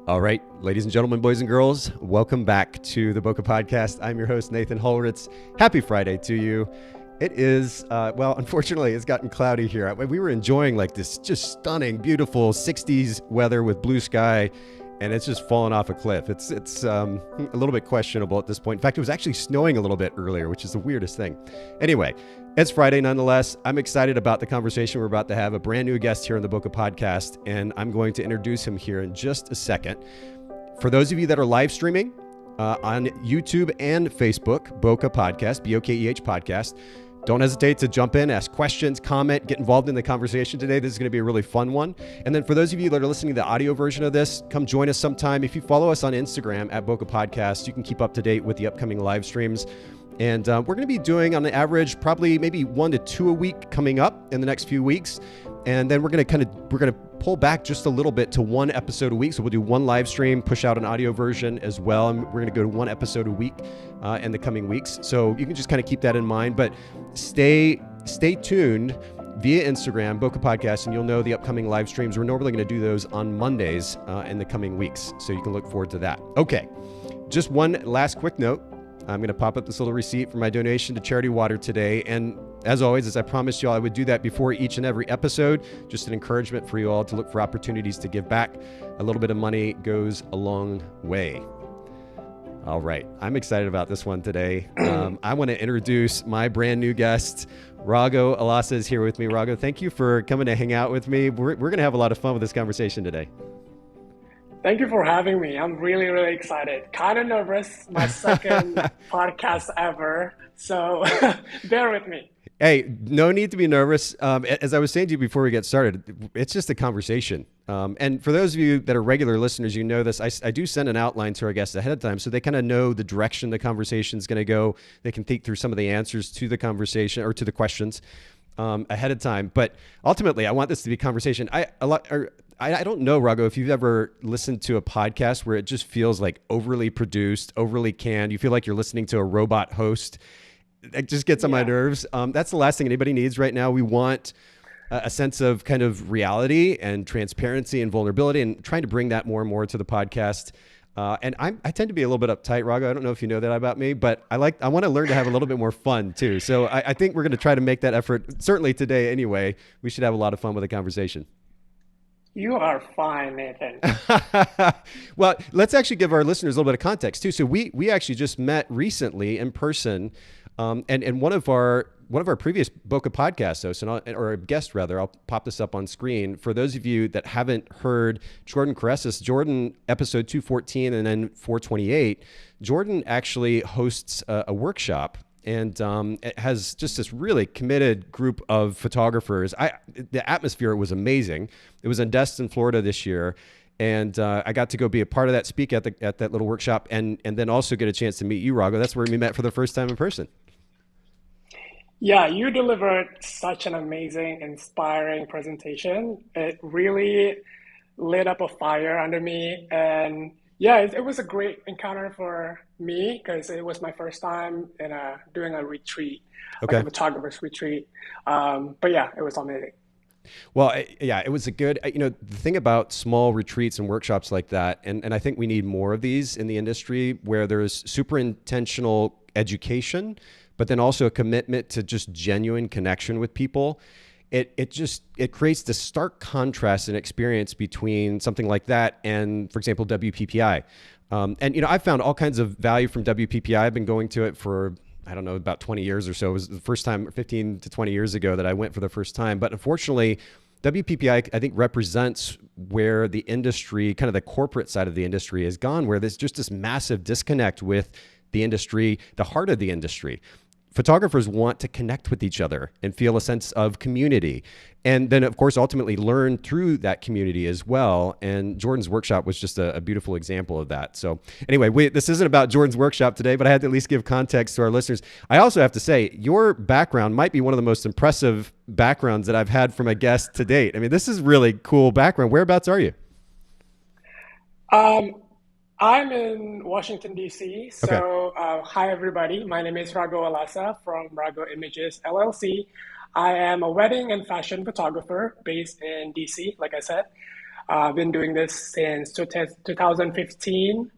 All right, ladies and gentlemen, boys and girls, welcome back to the Boca Podcast. I'm your host, Nathan Holritz. Happy Friday to you. It is, unfortunately, it's gotten cloudy here. We were enjoying like this just stunning, beautiful 60s weather with blue sky, and it's just fallen off a cliff. It's a little bit questionable at this point. In fact, it was actually snowing a little bit earlier, which is the weirdest thing. Anyway, it's Friday nonetheless. I'm excited about the conversation we're about to have. A brand new guest here on the Boca Podcast, and I'm going to introduce him here in just a second. For those of you that are live streaming on YouTube and Facebook, Boca Podcast, B-O-K-E-H Podcast, don't hesitate to jump in, ask questions, comment, get involved in the conversation today. This is going to be a really fun one. And then for those of you that are listening to the audio version of this, come join us sometime. If you follow us on Instagram at Boca Podcast, you can keep up to date with the upcoming live streams. And we're going to be doing on the average, probably maybe 1 to 2 a week coming up in the next few weeks. And then we're going to pull back just a little bit to 1 episode a week. So we'll do 1 live stream, push out an audio version as well. And we're going to go to 1 episode a week in the coming weeks. So you can just kind of keep that in mind, but stay tuned via Instagram, Boca Podcast, and you'll know the upcoming live streams. We're normally going to do those on Mondays in the coming weeks. So you can look forward to that. Okay. Just one last quick note. I'm going to pop up this little receipt for my donation to Charity Water today. And as always, as I promised you all, I would do that before each and every episode. Just an encouragement for you all to look for opportunities to give back. A little bit of money goes a long way. All right. I'm excited about this one today. I want to introduce my brand new guest. Rago Alasa is here with me. Rago, thank you for coming to hang out with me. We're going to have a lot of fun with this conversation today. Thank you for having me. I'm really, really excited. Kind of nervous. My second podcast ever. So bear with me. Hey, no need to be nervous. As I was saying to you before we get started, it's just a conversation. And for those of you that are regular listeners, you know this. I do send an outline to our guests ahead of time so they kind of know the direction the conversation is going to go. They can think through some of the answers to the conversation or to the questions ahead of time. But ultimately, I want this to be a conversation. I don't know, Rago, if you've ever listened to a podcast where it just feels like overly produced, overly canned. You feel like you're listening to a robot host. It just gets on my nerves. That's the last thing anybody needs right now. We want a sense of kind of reality and transparency and vulnerability, and trying to bring that more and more to the podcast. And I tend to be a little bit uptight, Rago. I don't know if you know that about me, but I want to learn to have a little bit more fun too. So I think we're going to try to make that effort. Certainly today anyway. We should have a lot of fun with the conversation. You are fine, Nathan. Well, let's actually give our listeners a little bit of context too. So we actually just met recently in person, and one of our previous Boca podcast hosts, or a guest rather, I'll pop this up on screen. For those of you that haven't heard Jordan Caressis, Jordan episode 214 and then 428, Jordan actually hosts a workshop. And it has just this really committed group of photographers. The atmosphere was amazing. It was in Destin, Florida this year. And I got to go be a part of that, speak at that little workshop, and then also get a chance to meet you, Rago. That's where we met for the first time in person. Yeah, you delivered such an amazing, inspiring presentation. It really lit up a fire under me. And yeah, it was a great encounter for me because it was my first time in doing a retreat, like a photographer's retreat. But yeah, it was amazing. Well, it was a good, the thing about small retreats and workshops like that, and I think we need more of these in the industry where there's super intentional education, but then also a commitment to just genuine connection with people. It creates this stark contrast in experience between something like that and, for example, WPPI. And I found all kinds of value from WPPI. I've been going to it for, I don't know, about 20 years or so. It was the first time, 15 to 20 years ago, that I went for the first time. But unfortunately, WPPI, I think, represents where the industry, kind of the corporate side of the industry, has gone, where there's just this massive disconnect with the industry, the heart of the industry. Photographers want to connect with each other and feel a sense of community. And then, of course, ultimately learn through that community as well. And Jordan's workshop was just a beautiful example of that. So anyway, this isn't about Jordan's workshop today, but I had to at least give context to our listeners. I also have to say, your background might be one of the most impressive backgrounds that I've had from a guest to date. I mean, this is really cool background. Whereabouts are you? I'm in Washington, D.C. So hi, everybody. My name is Rago Alasa from Rago Images, LLC. I am a wedding and fashion photographer based in D.C., like I said. I've been doing this since 2015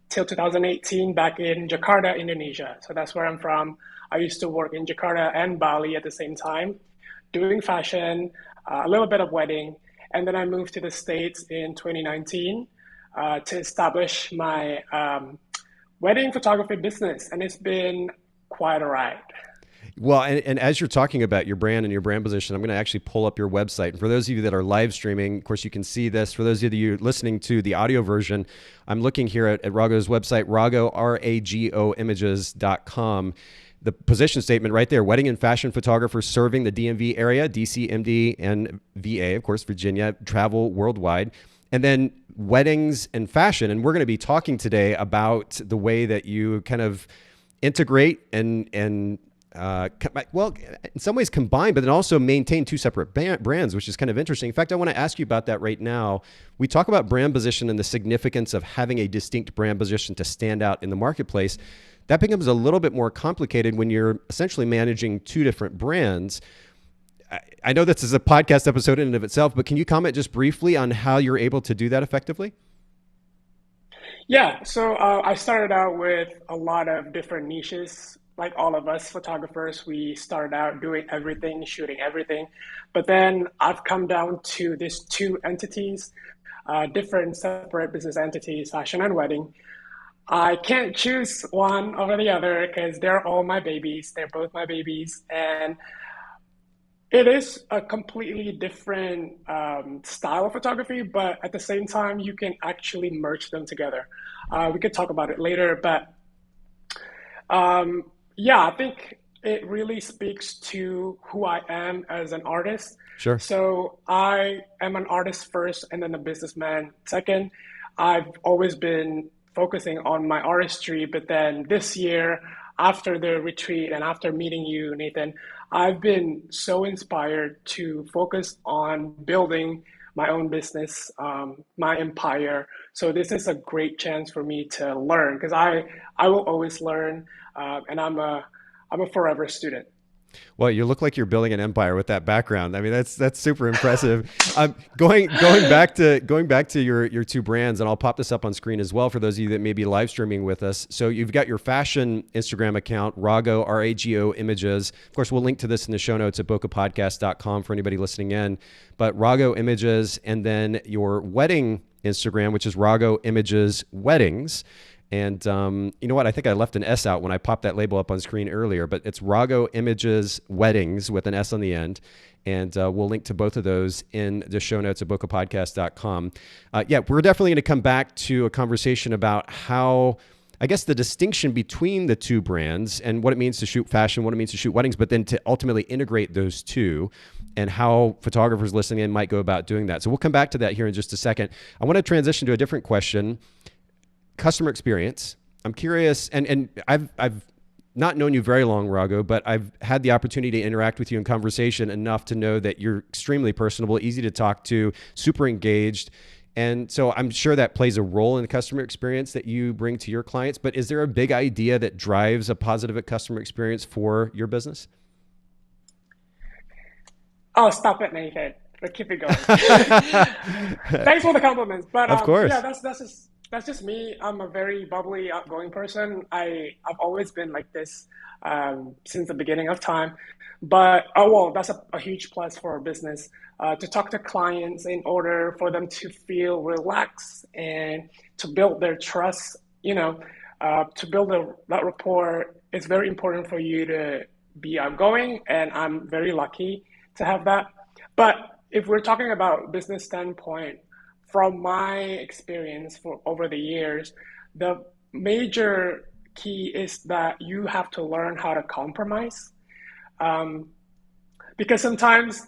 till 2018 back in Jakarta, Indonesia. So that's where I'm from. I used to work in Jakarta and Bali at the same time, doing fashion, a little bit of wedding. And then I moved to the States in 2019 to establish my wedding photography business. And it's been quite a ride. Well, and as you're talking about your brand and your brand position, I'm going to actually pull up your website. And for those of you that are live streaming, of course, you can see this. For those of you listening to the audio version, I'm looking here at Rago's website, Rago, RAGO images.com. The position statement right there: wedding and fashion photographers serving the DMV area, DC, MD, and VA, of course, Virginia, travel worldwide. And then weddings and fashion. And we're going to be talking today about the way that you kind of integrate and well, in some ways combine, but then also maintain two separate brands, which is kind of interesting. In fact, I want to ask you about that right now. We talk about brand position and the significance of having a distinct brand position to stand out in the marketplace. That becomes a little bit more complicated when you're essentially managing two different brands. I know this is a podcast episode in and of itself, but can you comment just briefly on how you're able to do that effectively? Yeah, so I started out with a lot of different niches. Like all of us photographers, we started out doing everything, shooting everything. But then I've come down to these two entities, different separate business entities, fashion and wedding. I can't choose one over the other because they're all my babies. They're both my babies. And it is a completely different style of photography, but at the same time, you can actually merge them together. We could talk about it later, but um, yeah, I think it really speaks to who I am as an artist. Sure. So I am an artist first and then a businessman second. I've always been focusing on my artistry, but then this year, after the retreat and after meeting you, Nathan, I've been so inspired to focus on building my own business, my empire. So this is a great chance for me to learn because I will always learn, and I'm a forever student. Well, you look like you're building an empire with that background. I mean, that's super impressive. Going back to your two brands, and I'll pop this up on screen as well for those of you that may be live streaming with us. So you've got your fashion Instagram account, Rago, RAGO Images. Of course, we'll link to this in the show notes at bokehpodcast.com for anybody listening in. But Rago Images, and then your wedding Instagram, which is Rago Images Weddings. And you know what? I think I left an S out when I popped that label up on screen earlier, but it's Rago Images Weddings with an S on the end. And we'll link to both of those in the show notes at bokehpodcast.com. Yeah, we're definitely going to come back to a conversation about how, I guess, the distinction between the two brands and what it means to shoot fashion, what it means to shoot weddings, but then to ultimately integrate those two and how photographers listening in might go about doing that. So we'll come back to that here in just a second. I want to transition to a different question. Customer experience. I'm curious, and I've not known you very long, Rago, but I've had the opportunity to interact with you in conversation enough to know that you're extremely personable, easy to talk to, super engaged. And so I'm sure that plays a role in the customer experience that you bring to your clients. But is there a big idea that drives a positive customer experience for your business? Oh, stop it, Nathan. But keep it going. Thanks for the compliments. But Of course. yeah, that's just me. I'm a very bubbly, outgoing person. I've always been like this since the beginning of time. But oh well, that's a huge plus for our business to talk to clients in order for them to feel relaxed and to build their trust. To build that rapport. It's very important for you to be outgoing, and I'm very lucky to have that. But if we're talking about business standpoint, from my experience for over the years, the major key is that you have to learn how to compromise. Um, because sometimes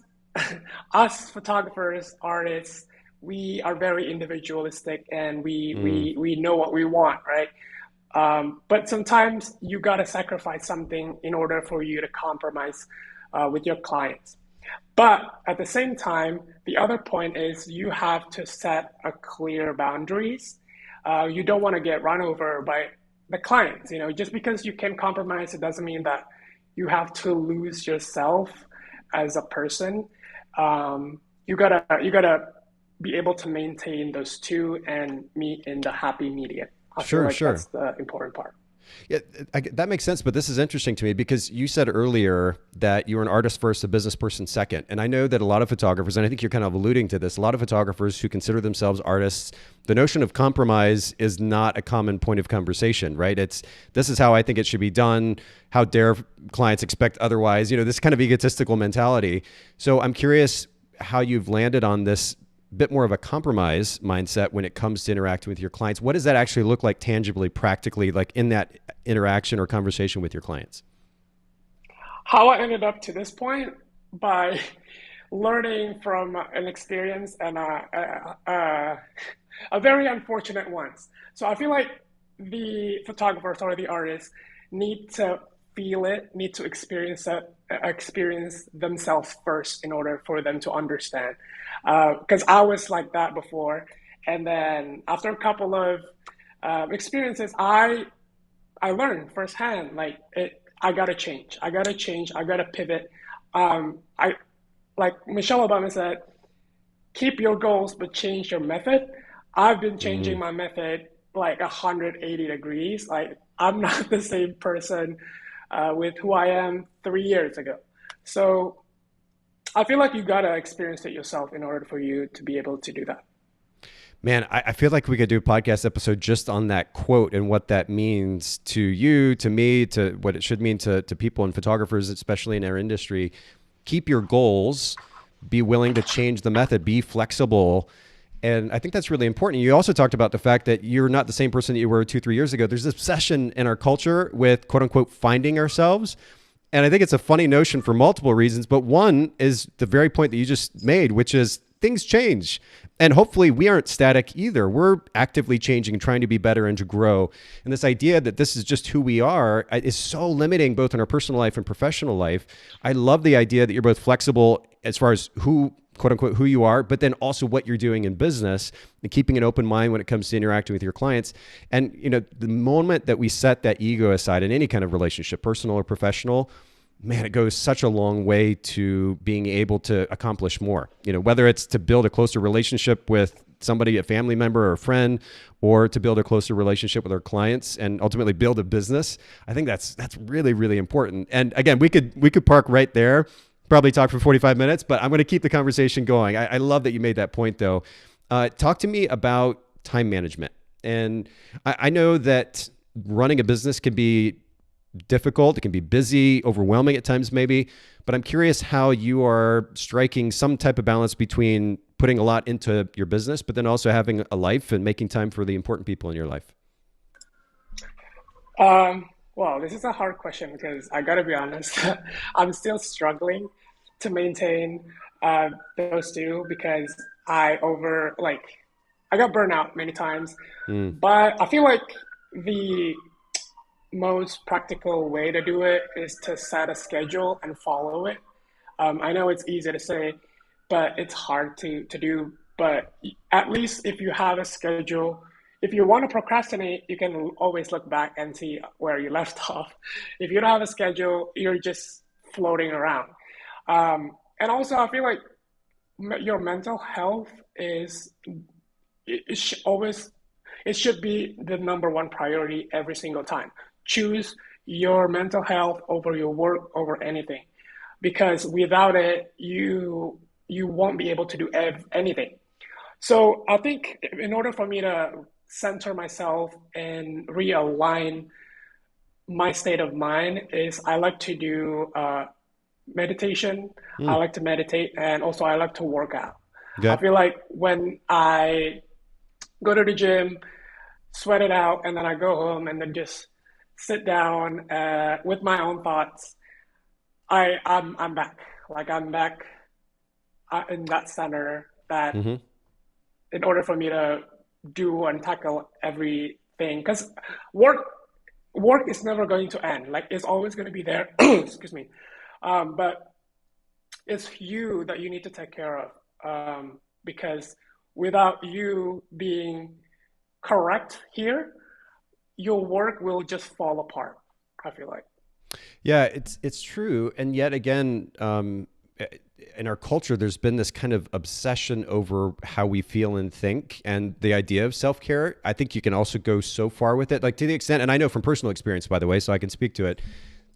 us photographers, artists, we are very individualistic and we know what we want, right? But sometimes you got to sacrifice something in order for you to compromise with your clients. But at the same time, the other point is you have to set a clear boundaries. You don't want to get run over by the clients. Just because you can compromise, it doesn't mean that you have to lose yourself as a person. You gotta be able to maintain those two and meet in the happy medium. I feel Sure, like sure. that's the important part. Yeah, that makes sense. But this is interesting to me because you said earlier that you were an artist first, a business person second. And I know that a lot of photographers, and I think you're kind of alluding to this, a lot of photographers who consider themselves artists, the notion of compromise is not a common point of conversation, right? It's this is how I think it should be done. How dare clients expect otherwise? This kind of egotistical mentality. So I'm curious how you've landed on this bit more of a compromise mindset when it comes to interacting with your clients. What does that actually look like tangibly, practically, like in that interaction or conversation with your clients? How I ended up to this point by learning from an experience and a very unfortunate one. So I feel like the photographers or the artists need to feel it, need to experience themselves first in order for them to understand. Because I was like that before, and then after a couple of experiences, I learned firsthand like it. I gotta change. I gotta change. I gotta pivot. I like Michelle Obama said, keep your goals but change your method. I've been changing Mm. my method like 180 degrees. Like I'm not the same person with who I am 3 years ago. So I feel like you gotta experience it yourself in order for you to be able to do that. Man, I feel like we could do a podcast episode just on that quote and what that means to you, to me, to what it should mean to people and photographers, especially in our industry. Keep your goals, be willing to change the method, be flexible. And I think that's really important. You also talked about the fact that you're not the same person that you were 2, 3 years ago. There's this obsession in our culture with quote unquote finding ourselves. And I think it's a funny notion for multiple reasons, but one is the very point that you just made, which is things change. And hopefully we aren't static either. We're actively changing, trying to be better and to grow. And this idea that this is just who we are is so limiting both in our personal life and professional life. I love the idea that you're both flexible as far as who, quote unquote, who you are, but then also what you're doing in business and keeping an open mind when it comes to interacting with your clients. And, the moment that we set that ego aside in any kind of relationship, personal or professional, man, it goes such a long way to being able to accomplish more. Whether it's to build a closer relationship with somebody, a family member or a friend, or to build a closer relationship with our clients and ultimately build a business. I think that's really, really important. And again, we could park right there, probably talk for 45 minutes, but I'm going to keep the conversation going. I love that you made that point though. Talk to me about time management. And I know that running a business can be difficult. It can be busy, overwhelming at times, maybe. But I'm curious how you are striking some type of balance between putting a lot into your business, but then also having a life and making time for the important people in your life. Well, this is a hard question because I gotta be honest, I'm still struggling to maintain those two because I got burnt out many times, Mm. but I feel like the most practical way to do it is to set a schedule and follow it. I know it's easy to say, but it's hard to do. But at least if you have a schedule, if you want to procrastinate, you can always look back and see where you left off. If you don't have a schedule, you're just floating around. And also, I feel like your mental health is it should always it should be the number one priority every single time. Choose your mental health over your work over anything, because without it, you won't be able to do anything. So I think in order for me to center myself and realign my state of mind is I like to do meditation. I Mm. like to meditate, and also I like to work out. I Okay. feel like when I go to the gym, sweat it out, and then I go home and then just sit down with my own thoughts. I'm back. Like I'm back in that center. That Hmm. in order for me to do and tackle everything, because work work is never going to end. Like it's always going to be there. Excuse me. But it's you that you need to take care of, because without you being correct here, your work will just fall apart. I feel like. Yeah, it's true. And yet again, in our culture, there's been this kind of obsession over how we feel and think, and the idea of self-care. I think you can also go so far with it, like to the extent, and I know from personal experience, by the way, so I can speak to it.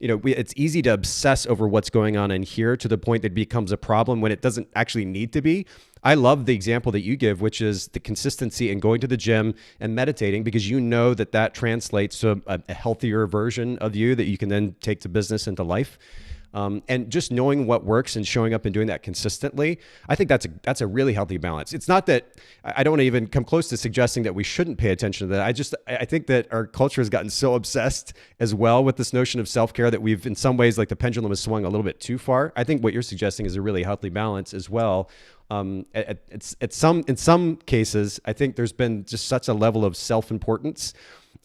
It's easy to obsess over what's going on in here to the point that it becomes a problem when it doesn't actually need to be. I love the example that you give, which is the consistency in going to the gym and meditating, because you know that that translates to a healthier version of you that you can then take to business and to life. And just knowing what works and showing up and doing that consistently, I think that's a really healthy balance. It's not that I don't want to even come close to suggesting that we shouldn't pay attention to that. I think that our culture has gotten so obsessed as well with this notion of self-care that we've, in some ways, like the pendulum has swung a little bit too far. I think what you're suggesting is a really healthy balance as well. In some cases, I think there's been just such a level of self-importance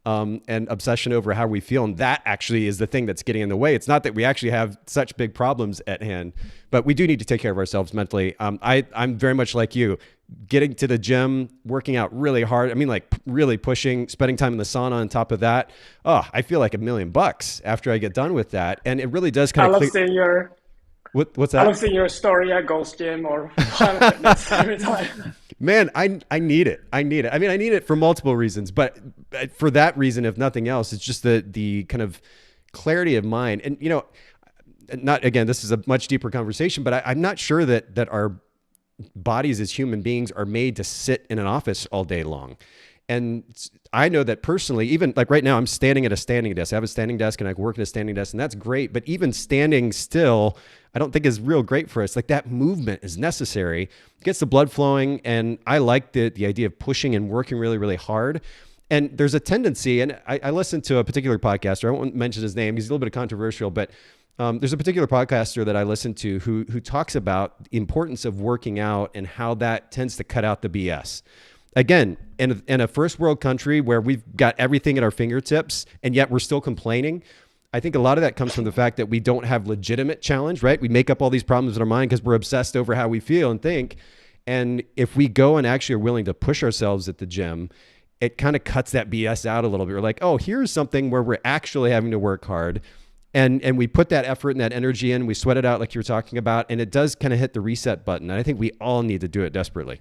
and obsession over how we feel. And that actually is the thing that's getting in the way. It's not that we actually have such big problems at hand, but we do need to take care of ourselves mentally. I'm very much like you, getting to the gym, working out really hard. I mean, like really pushing, spending time in the sauna on top of that. Oh, I feel like $1,000,000 after I get done with that. And it really does kind of seeing your what's that? I love seeing your story at Ghost Gym or Planet Fitness every time. Man, I need it. I mean, I need it for multiple reasons, but for that reason, if nothing else, it's just the kind of clarity of mind. And, not, again, this is a much deeper conversation, but I'm not sure that our bodies as human beings are made to sit in an office all day long. And I know that personally, even like right now, I'm standing at a standing desk. I have a standing desk and I work at a standing desk, and that's great. But even standing still, I don't think is real great for us. Like that movement is necessary. It gets the blood flowing. And I like the idea of pushing and working really, really hard. And there's a tendency, and I listened to a particular podcaster. I won't mention his name. He's a little bit controversial, but there's a particular podcaster that I listen to who talks about the importance of working out and how that tends to cut out the BS. Again, in a first world country where we've got everything at our fingertips and yet we're still complaining, I think a lot of that comes from the fact that we don't have legitimate challenge, right? We make up all these problems in our mind because we're obsessed over how we feel and think. And if we go and actually are willing to push ourselves at the gym, it kind of cuts that BS out a little bit. We're like, oh, here's something where we're actually having to work hard. And we put that effort and that energy in, we sweat it out like you were talking about, and it does kind of hit the reset button. And I think we all need to do it desperately.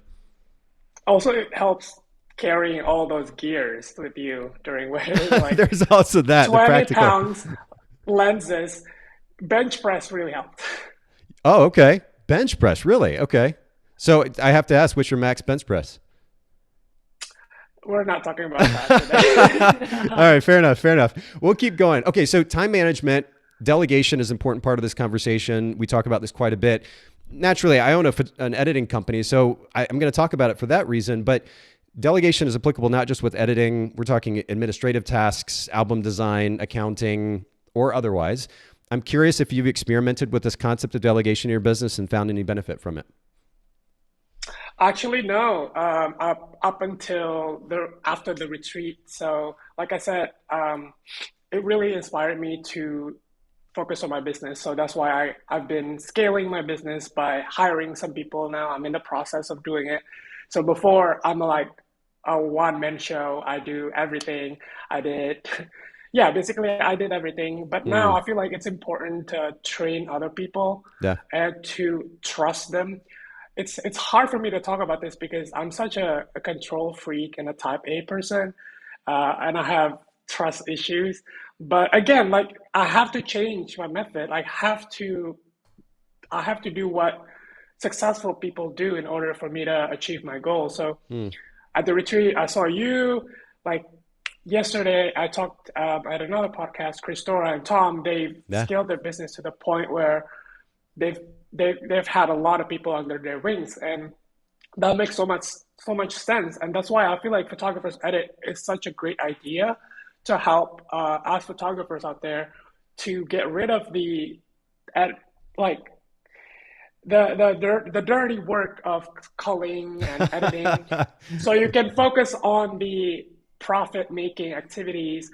Also, it helps carrying all those gears with you during weddings. Like there's also that 20 pounds lenses. Bench press really helped. Oh, okay. Bench press, really? Okay. So I have to ask, what's your max bench press? We're not talking about that today. All right, fair enough. We'll keep going. Okay, so time management, delegation is an important part of this conversation. We talk about this quite a bit. Naturally, I own an editing company, so I'm going to talk about it for that reason, but delegation is applicable not just with editing. We're talking administrative tasks, album design, accounting, or otherwise. I'm curious if you've experimented with this concept of delegation in your business and found any benefit from it. Actually, no. Up until after the retreat. So, like I said, it really inspired me to focus on my business. So that's why I've been scaling my business by hiring some people now. I'm in the process of doing it. So before, I'm like a one-man show. I do everything. Basically I did everything. But now I feel like it's important to train other people and to trust them. It's hard for me to talk about this because I'm such a control freak and a type A person, and I have trust issues. But again, like I have to change my method. I have to do what successful people do in order for me to achieve my goal. So at the retreat, I saw you. Like yesterday, I talked at another podcast, Christora and Tom. They've scaled their business to the point where they've had a lot of people under their wings, and that makes so much sense. And that's why I feel like Photographers Edit is such a great idea to help us photographers out there to get rid of the dirty work of culling and editing, so you can focus on the profit-making activities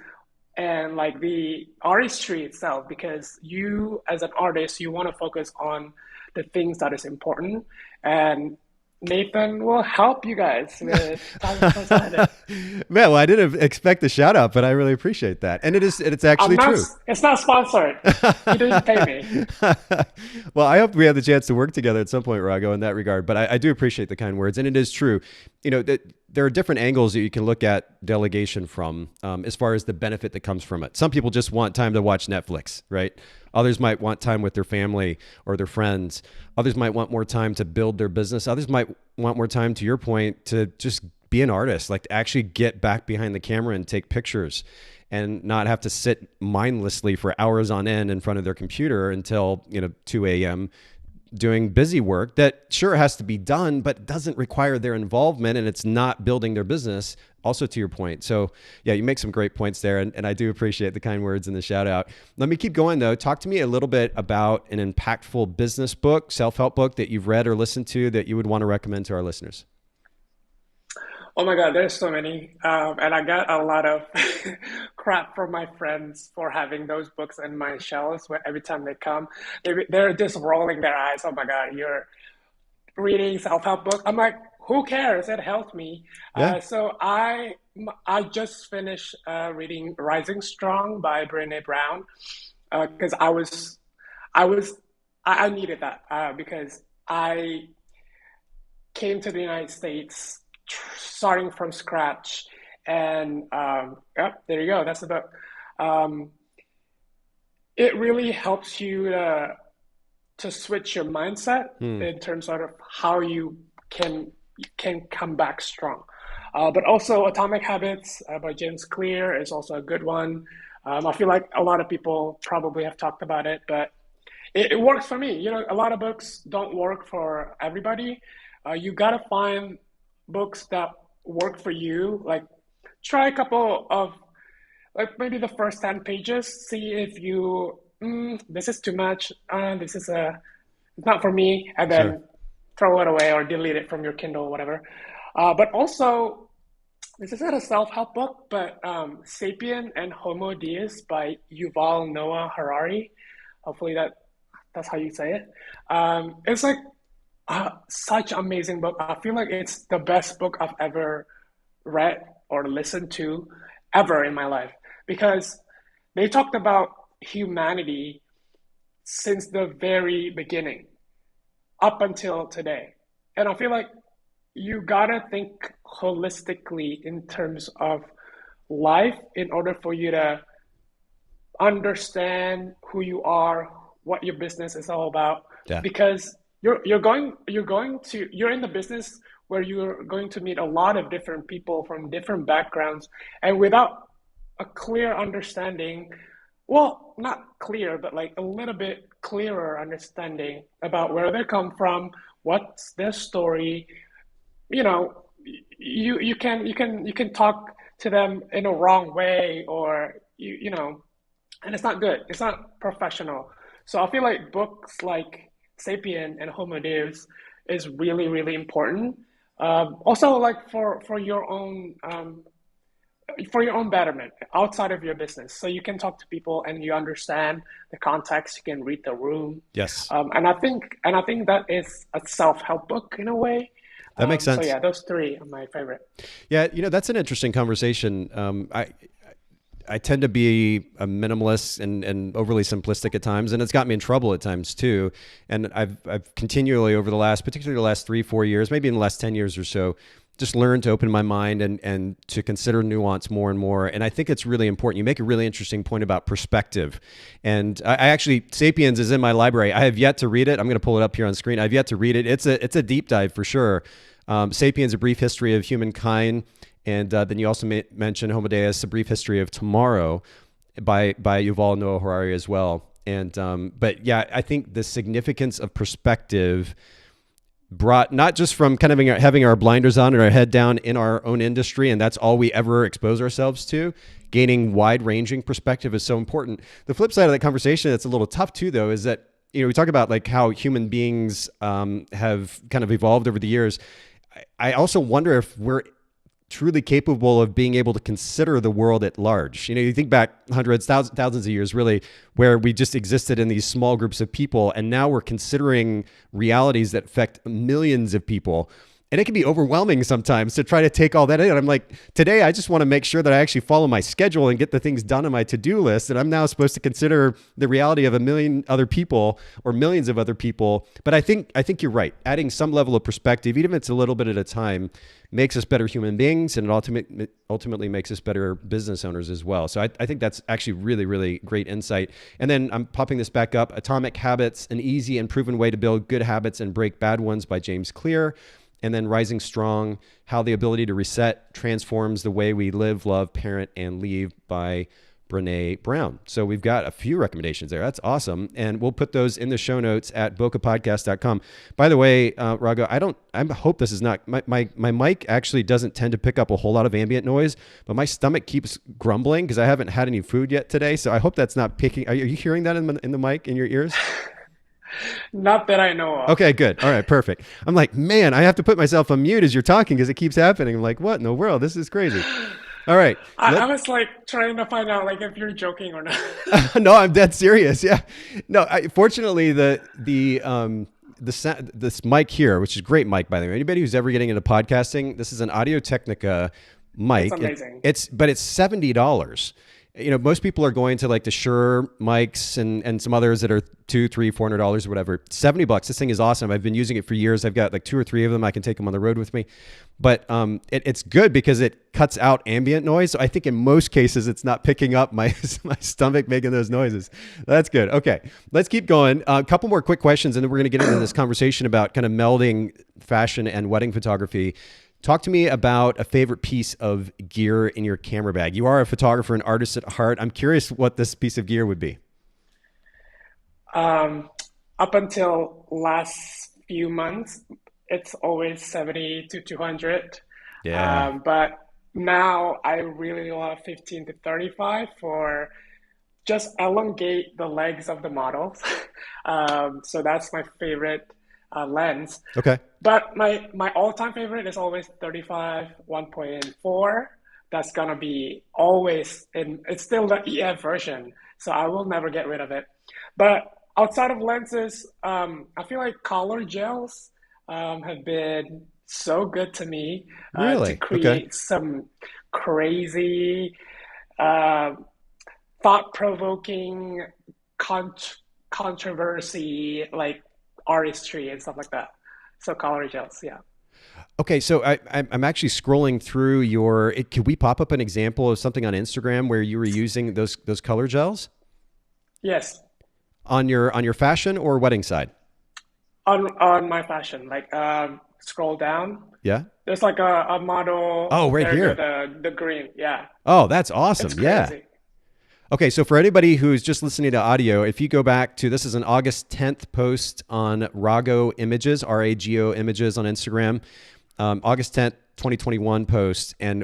and like the artistry itself, because you as an artist, you want to focus on the things that is important. And Nathan will help you guys with talent personality. Man, well, I didn't expect the shout out, but I really appreciate that. And it's I'm actually not. true. It's not sponsored. You didn't pay me. Well, I hope we have the chance to work together at some point, Rago, in that regard. But I do appreciate the kind words, and it is true. That there are different angles that you can look at delegation from, as far as the benefit that comes from it. Some people just want time to watch Netflix, right? Others might want time with their family or their friends. Others might want more time to build their business. Others might want more time, to your point, to just be an artist, like to actually get back behind the camera and take pictures and not have to sit mindlessly for hours on end in front of their computer until 2 a.m. doing busy work that sure has to be done, but doesn't require their involvement, and it's not building their business. Also, to your point. So yeah, you make some great points there, and I do appreciate the kind words and the shout out. Let me keep going though. Talk to me a little bit about an impactful business book, self-help book that you've read or listened to that you would want to recommend to our listeners. Oh my God, there's so many. And I got a lot of crap from my friends for having those books in my shelves where every time they come, they're just rolling their eyes. Oh my God, you're reading self-help book. I'm like, who cares? It helped me. Yeah, So I just finished reading Rising Strong by Brené Brown because I was I needed that because I came to the United States starting from scratch. And yep, there you go. That's the book. Um, it really helps you to switch your mindset hmm. in terms of how you can can come back strong. But also, Atomic Habits by James Clear is also a good one. I feel like a lot of people probably have talked about it, but it works for me. A lot of books don't work for everybody. You gotta find books that work for you. Like, try a couple of, like, maybe the first 10 pages, see if this is too much, it's not for me, and Sure. then throw it away or delete it from your Kindle or whatever. But also, this is not a self-help book, but Sapien and Homo Deus by Yuval Noah Harari. Hopefully that's how you say it. It's like such an amazing book. I feel like it's the best book I've ever read or listened to ever in my life because they talked about humanity since the very beginning up until today. And I feel like you gotta think holistically in terms of life in order for you to understand who you are, what your business is all about, Yeah. because you're in the business where you're going to meet a lot of different people from different backgrounds, and without a clear understanding, well, not clear, but like a little bit clearer understanding about where they come from, what's their story, you know, you can talk to them in a wrong way, or and it's not good. It's not professional. So I feel like books like Sapien and Homo Deus is really, really important. Also, like for your own betterment outside of your business, so you can talk to people and you understand the context. You can read the room, Yes. and I think that is a self-help book in a way. That makes So sense. yeah, those three are my favorite. Yeah, that's an interesting conversation. I tend to be a minimalist and overly simplistic at times, and it's got me in trouble at times too. And I've continually over the last, particularly the last 3-4 years, maybe in the last 10 years or so, just learned to open my mind and to consider nuance more and more. And I think it's really important. You make a really interesting point about perspective. And I actually, Sapiens is in my library. I have yet to read it. I'm going to pull it up here on screen. I've yet to read it. It's a deep dive for sure. Sapiens, A Brief History of Humankind. And then you also mentioned Homo Deus, A Brief History of Tomorrow by Yuval Noah Harari as well. And but yeah, I think the significance of perspective brought not just from kind of having our blinders on and our head down in our own industry, and that's all we ever expose ourselves to. Gaining wide-ranging perspective is so important. The flip side of that conversation that's a little tough too, though, is that we talk about like how human beings have kind of evolved over the years. I also wonder if we're truly capable of being able to consider the world at large. You think back hundreds, thousands of years, really, where we just existed in these small groups of people, and now we're considering realities that affect millions of people. And it can be overwhelming sometimes to try to take all that in. I'm like, today I just want to make sure that I actually follow my schedule and get the things done on my to-do list. And I'm now supposed to consider the reality of a million other people or millions of other people. But I think you're right. Adding some level of perspective, even if it's a little bit at a time, makes us better human beings, and it ultimately makes us better business owners as well. So I think that's actually really, really great insight. And then I'm popping this back up. Atomic Habits, an easy and proven way to build good habits and break bad ones by James Clear. And then Rising Strong, how the ability to reset transforms the way we live, love, parent, and leave by Brene Brown. So we've got a few recommendations there. That's awesome. And we'll put those in the show notes at bokehpodcast.com. By the way, Rago, I hope this is not, my mic actually doesn't tend to pick up a whole lot of ambient noise, but my stomach keeps grumbling because I haven't had any food yet today. So I hope that's not picking, are you hearing that in the mic in your ears? Not that I know of. Okay, good. All right, perfect. I'm like, man, I have to put myself on mute as you're talking because it keeps happening. I'm like, what in the world? This is crazy. All right. I was like trying to find out like if you're joking or not. No, I'm dead serious. Yeah. No, fortunately this mic here, which is a great mic, by the way, anybody who's ever getting into podcasting, this is an Audio-Technica mic. It's amazing. It's $70. Most people are going to like the Shure mics and some others that are $200, $300, $400 or whatever. $70. This thing is awesome. I've been using it for years. I've got like 2 or 3 of them. I can take them on the road with me. But it's good because it cuts out ambient noise. So I think in most cases it's not picking up my stomach making those noises. That's good. Okay, let's keep going. A couple more quick questions, and then we're going to get into this conversation about kind of melding fashion and wedding photography. Talk to me about a favorite piece of gear in your camera bag. You are a photographer and artist at heart. I'm curious what this piece of gear would be. Up until last few months, it's always 70 to 200. Yeah. But now I really love 15 to 35 for just elongate the legs of the models. So that's my favorite lens. Okay. But my all-time favorite is always 35 1.4. That's gonna be always it's still the EF version, so I will never get rid of it. But outside of lenses, I feel like color gels have been so good to me Really? to create Okay. some crazy, thought-provoking controversy, like artistry and stuff like that. So color gels, yeah. Okay, so I'm actually scrolling through could we pop up an example of something on Instagram where you were using those color gels Yes, on your fashion or wedding side? on my fashion, like scroll down. Yeah. There's like a model Oh, right there, here. the green, yeah. Oh, that's It's awesome. Yeah. crazy. Okay, so for anybody who's just listening to audio, if you go back to, this is an August 10th post on Rago Images, Rago Images on Instagram, August 10th, 2021 post, and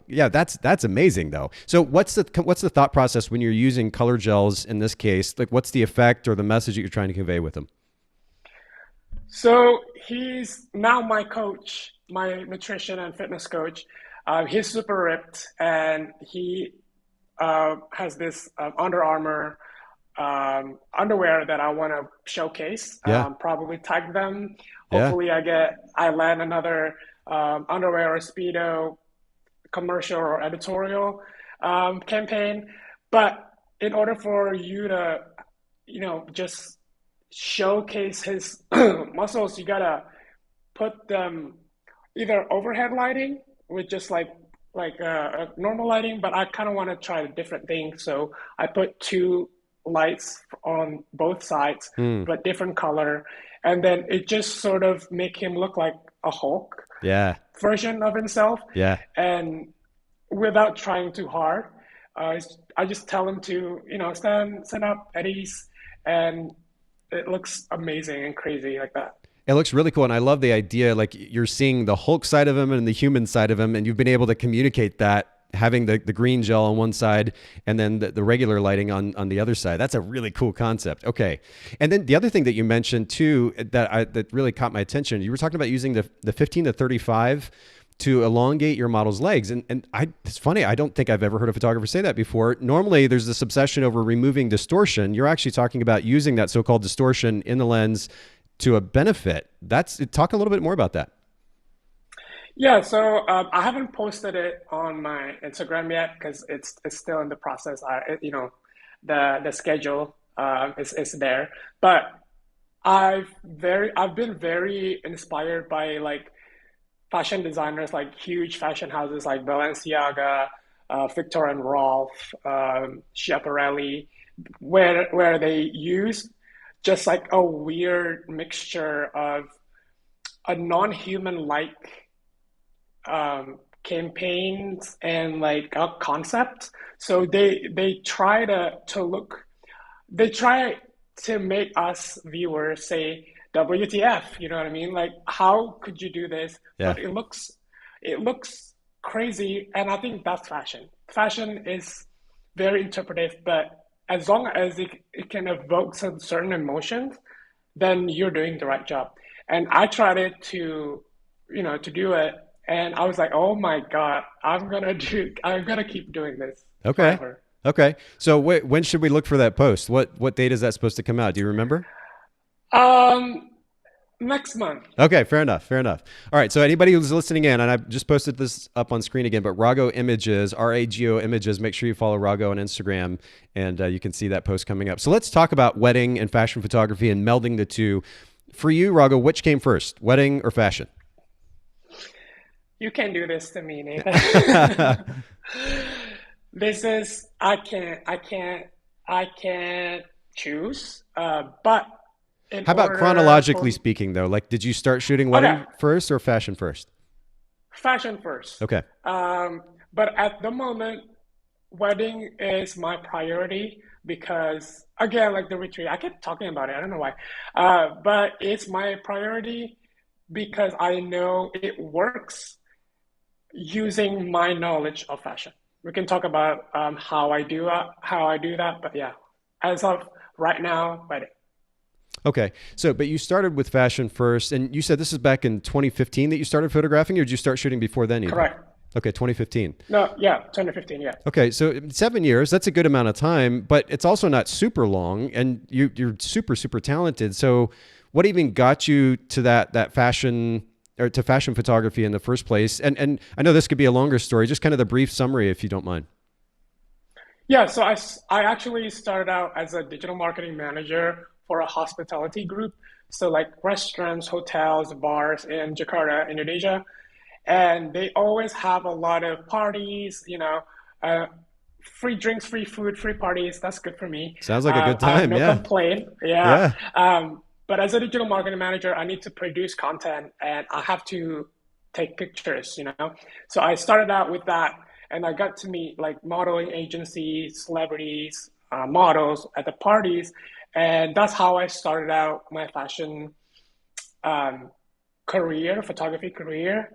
that's amazing though. So what's the thought process when you're using color gels in this case? Like, what's the effect or the message that you're trying to convey with them? So he's now my coach, my nutrition and fitness coach. He's super ripped, and he has this Under Armour underwear that I want to showcase. Yeah. Probably tag them. Yeah. Hopefully, I land another underwear or Speedo commercial or editorial campaign. But in order for you to, just showcase his muscles, you gotta put them either overhead lighting with just like a normal lighting, but I kind of want to try a different thing. So I put 2 lights on both sides, but different color, and then it just sort of make him look like a Hulk Yeah. version of himself, Yeah. and without trying too hard. I just tell him to, stand up at ease, and it looks amazing and crazy like that. It looks really cool. And I love the idea, like you're seeing the Hulk side of him and the human side of him, and you've been able to communicate that, having the green gel on one side and then the regular lighting on the other side. That's a really cool concept. Okay. And then the other thing that you mentioned too, that really caught my attention, you were talking about using the 15 to 35 to elongate your model's legs. And it's funny, I don't think I've ever heard a photographer say that before. Normally there's this obsession over removing distortion. You're actually talking about using that so-called distortion in the lens to a benefit. Talk a little bit more about that. Yeah, so I haven't posted it on my Instagram yet because it's still in the process. The schedule is there, but I've been very inspired by like fashion designers, like huge fashion houses like Balenciaga, Victor and Rolf, Schiaparelli, where they use just like a weird mixture of a non-human like campaigns and like a concept. So they try to look, they try to make us viewers say WTF, you know what I mean? Like how could you do this? Yeah. But it looks crazy, and I think that's fashion. Fashion is very interpretive, but as long as it can evoke some certain emotions, then you're doing the right job. And I tried it to do it, and I was like, oh my God, I'm gonna keep doing this Okay. forever. Okay. So when should we look for that post? What date is that supposed to come out? Do you remember? Um, Next month. Okay, fair enough. Fair enough. All right. So anybody who's listening in, and I just posted this up on screen again, but Rago Images, Rago Images. Make sure you follow Rago on Instagram, and you can see that post coming up. So let's talk about wedding and fashion photography and melding the two. For you, Rago, which came first, wedding or fashion? You can do this to me, Nathan. This is I can't choose. But in How about order chronologically for speaking, though? Like, did you start shooting okay, wedding first or fashion first? fashion first. Okay. But at the moment, wedding is my priority because again, like the retreat, I keep talking about it. I don't know why, but it's my priority because I know it works using my knowledge of fashion. We can talk about how I do that, but yeah, as of right now, wedding. Okay. So, but you started with fashion first, and you said this is back in 2015 that you started photographing, or did you start shooting before then even? Correct. Okay, 2015. No, yeah, 2015, yeah. Okay, so 7 years, that's a good amount of time, but it's also not super long, and you're super, super talented. So what even got you to that fashion or to fashion photography in the first place? And I know this could be a longer story, just kind of the brief summary if you don't mind. Yeah, so I actually started out as a digital marketing manager for a hospitality group. So like restaurants, hotels, bars in Jakarta, Indonesia. And they always have a lot of parties, uh, free drinks, free food, free parties. That's good for me. Sounds like a good I have time. no Yeah. complaint. Yeah. Yeah. But as a digital marketing manager, I need to produce content and I have to take pictures. So I started out with that and I got to meet like modeling agencies, celebrities, models at the parties. And that's how I started out my fashion um, photography career,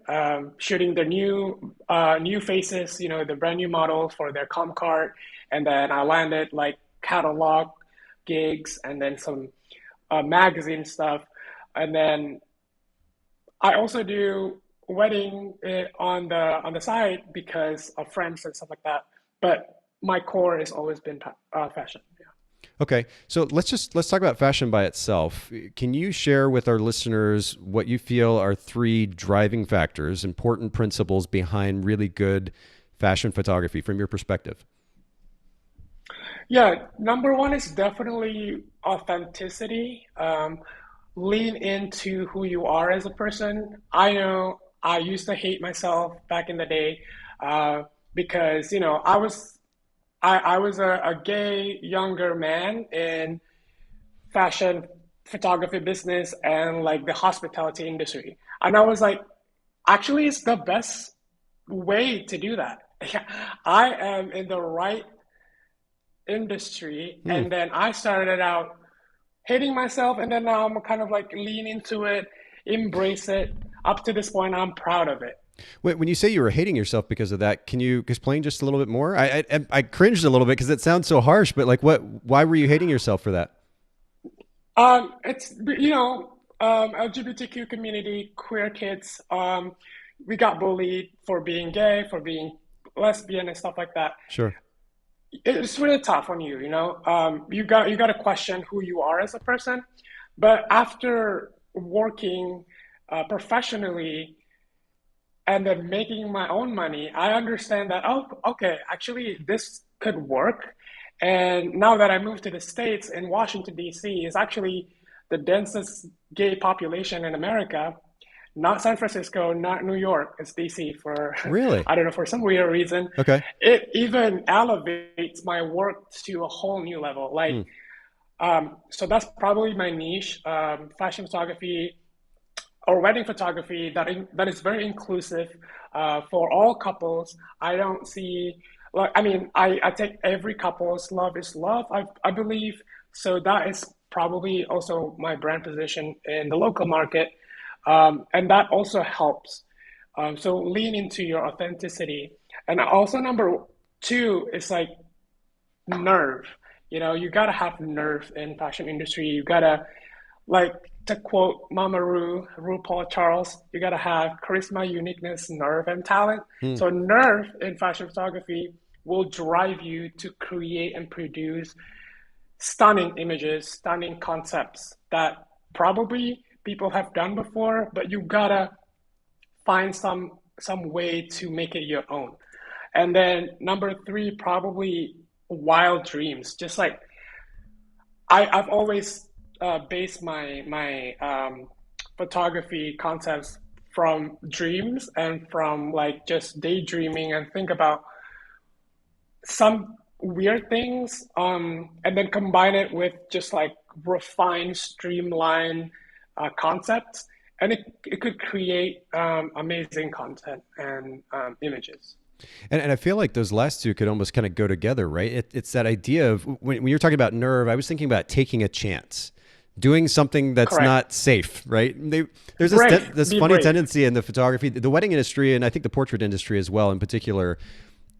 shooting the new faces, the brand new models for their com card, and then I landed like catalog gigs and then some magazine stuff, and then I also do wedding on the side because of friends and stuff like that. But my core has always been fashion. Yeah. Okay, so let's talk about fashion by itself. Can you share with our listeners what you feel are three driving factors, important principles behind really good fashion photography from your perspective? Yeah, number one is definitely authenticity. Lean into who you are as a person. I know I used to hate myself back in the day because I was a gay younger man in fashion photography business and like the hospitality industry, and I was like, actually, it's the best way to do that. I am in the right industry, Hmm. and then I started out hating myself, and then now I'm kind of like lean into it, embrace it. Up to this point, I'm proud of it. When you say you were hating yourself because of that, can you explain just a little bit more? I cringed a little bit because it sounds so harsh, but like what? Why were you hating yourself for that? It's LGBTQ community, queer kids. We got bullied for being gay, for being lesbian, and stuff like that. Sure. It's really tough on you. You got to question who you are as a person. But after working professionally, and then making my own money, I understand that, oh, okay, actually, this could work. And now that I moved to the States, in Washington, D.C. is actually the densest gay population in America. Not San Francisco, not New York, it's DC for, Really? I don't know, for some weird reason. Okay. It even elevates my work to a whole new level. Like, Hmm. so that's probably my niche, fashion photography or wedding photography that is very inclusive for all couples. I don't see, like, I mean, I take every couple's love is love, I believe. So that is probably also my brand position in the local market. And that also helps. So lean into your authenticity. And also, number two is like nerve. You know, you gotta have nerve in fashion industry. You gotta, like, to quote Mama RuPaul Charles, you gotta have charisma, uniqueness, nerve, and talent. Hmm. So nerve in fashion photography will drive you to create and produce stunning images, stunning concepts that probably people have done before, but you gotta find some way to make it your own. And then number three, probably wild dreams. Just like I've always based my photography concepts from dreams and from like just daydreaming and think about some weird things, and then combine it with just like refined, streamlined concepts, and it could create amazing content and images. And I feel like those last two could almost kind of go together, right? It's that idea of when you're talking about nerve, I was thinking about taking a chance, doing something that's Correct. not safe, right? There's Brave. this Be funny brave. tendency in the photography, the wedding industry, and I think the portrait industry as well, in particular,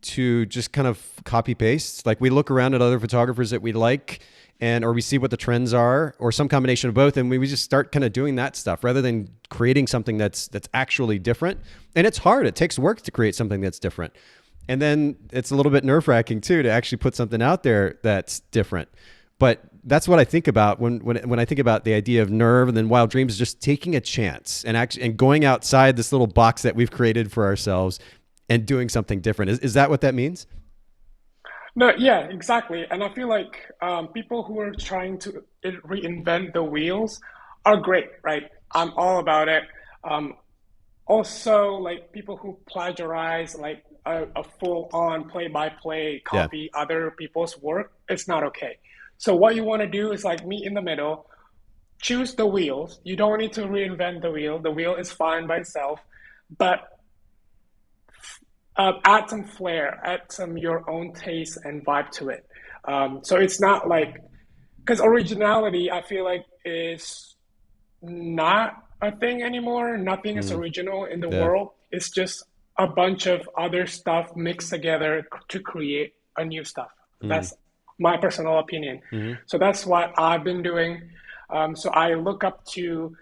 to just kind of copy paste. Like we look around at other photographers that we like and or we see what the trends are or some combination of both and we just start kind of doing that stuff rather than creating something that's actually different. And it's hard. It takes work to create something that's different. And then it's a little bit nerve-wracking too to actually put something out there that's different. But that's what I think about when I think about the idea of nerve and then wild dreams, is just taking a chance and actually and going outside this little box that we've created for ourselves and doing something different. Is that what that means? No, yeah, exactly. And I feel like people who are trying to reinvent the wheels are great, right? I'm all about it. Um, Also, like people who plagiarize like a full-on play-by-play Yeah. copy other people's work, it's not okay. So what you want to do is like meet in the middle, choose the wheels. You don't need to reinvent the wheel. The wheel is fine by itself, but add some flair, add some your own taste and vibe to it. So it's not like, because originality, I feel like, is not a thing anymore. Nothing is Mm, original in the yeah. world. It's just a bunch of other stuff mixed together to create a new stuff. Mm, That's my personal opinion. mm-hmm. So that's what I've been doing. So I look up to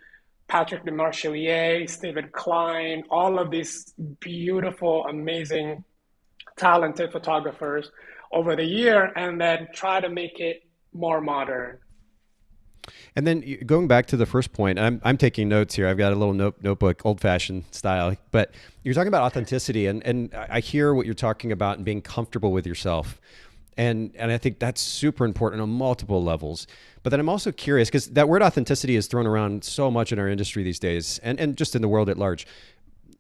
Patrick de Marchelier, Stephen Klein, all of these beautiful, amazing, talented photographers over the year, and then try to make it more modern. And then going back to the first point, I'm taking notes here. I've got a little notebook, old fashioned style. But you're talking about authenticity, and I hear what you're talking about and being comfortable with yourself, and I think that's super important on multiple levels. But then I'm also curious because that word authenticity is thrown around so much in our industry these days, and just in the world at large.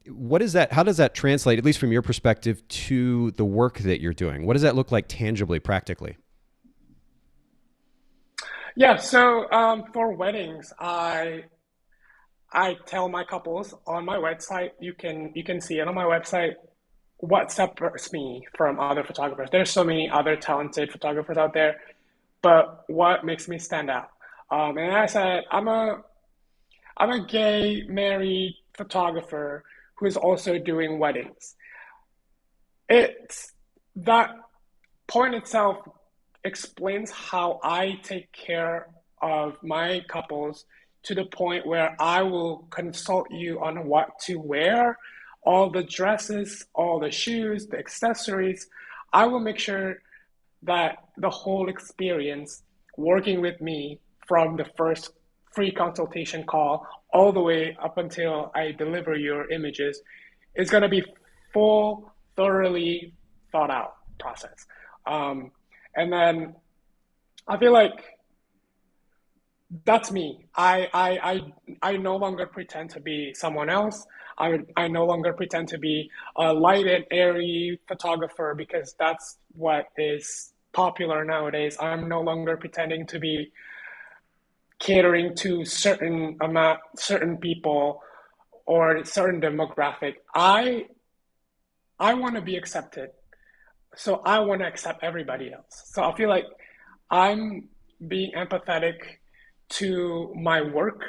What is that? How does that translate, at least from your perspective, to the work that you're doing? What does that look like tangibly, practically? Yeah, so for weddings, I tell my couples on my website, you can see it on my website, what separates me from other photographers. There's so many other talented photographers out there, but what makes me stand out? And I said, I'm a gay married photographer who is also doing weddings. It's that point itself explains how I take care of my couples to the point where I will consult you on what to wear, all the dresses, all the shoes, the accessories. I will make sure that the whole experience working with me from the first free consultation call all the way up until I deliver your images it's going to be full, thoroughly thought out process. Um, and then I feel like that's me. I no longer pretend to be someone else. I no longer pretend to be a light and airy photographer because that's what is popular nowadays. I'm no longer pretending to be catering to certain people or certain demographic. I want to be accepted, so I want to accept everybody else. So I feel like I'm being empathetic to my work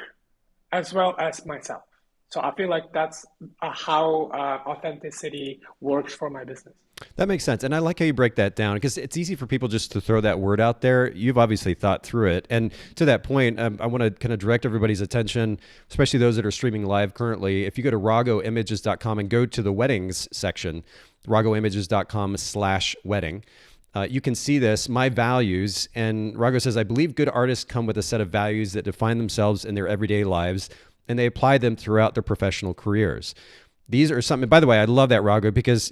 as well as myself. So I feel like that's how authenticity works for my business. That makes sense. And I like how you break that down because it's easy for people just to throw that word out there. You've obviously thought through it. And to that point, I want to kind of direct everybody's attention, especially those that are streaming live currently. If you go to ragoimages.com and go to the weddings section, ragoimages.com/wedding, you can see this, my values. And Rago says, I believe good artists come with a set of values that define themselves in their everyday lives, and they apply them throughout their professional careers. These are something, by the way, I love that, Rago, because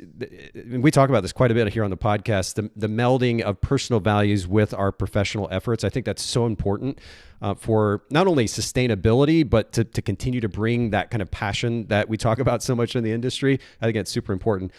we talk about this quite a bit here on the podcast, the melding of personal values with our professional efforts. I think that's so important for not only sustainability, but to continue to bring that kind of passion that we talk about so much in the industry. I think it's super important.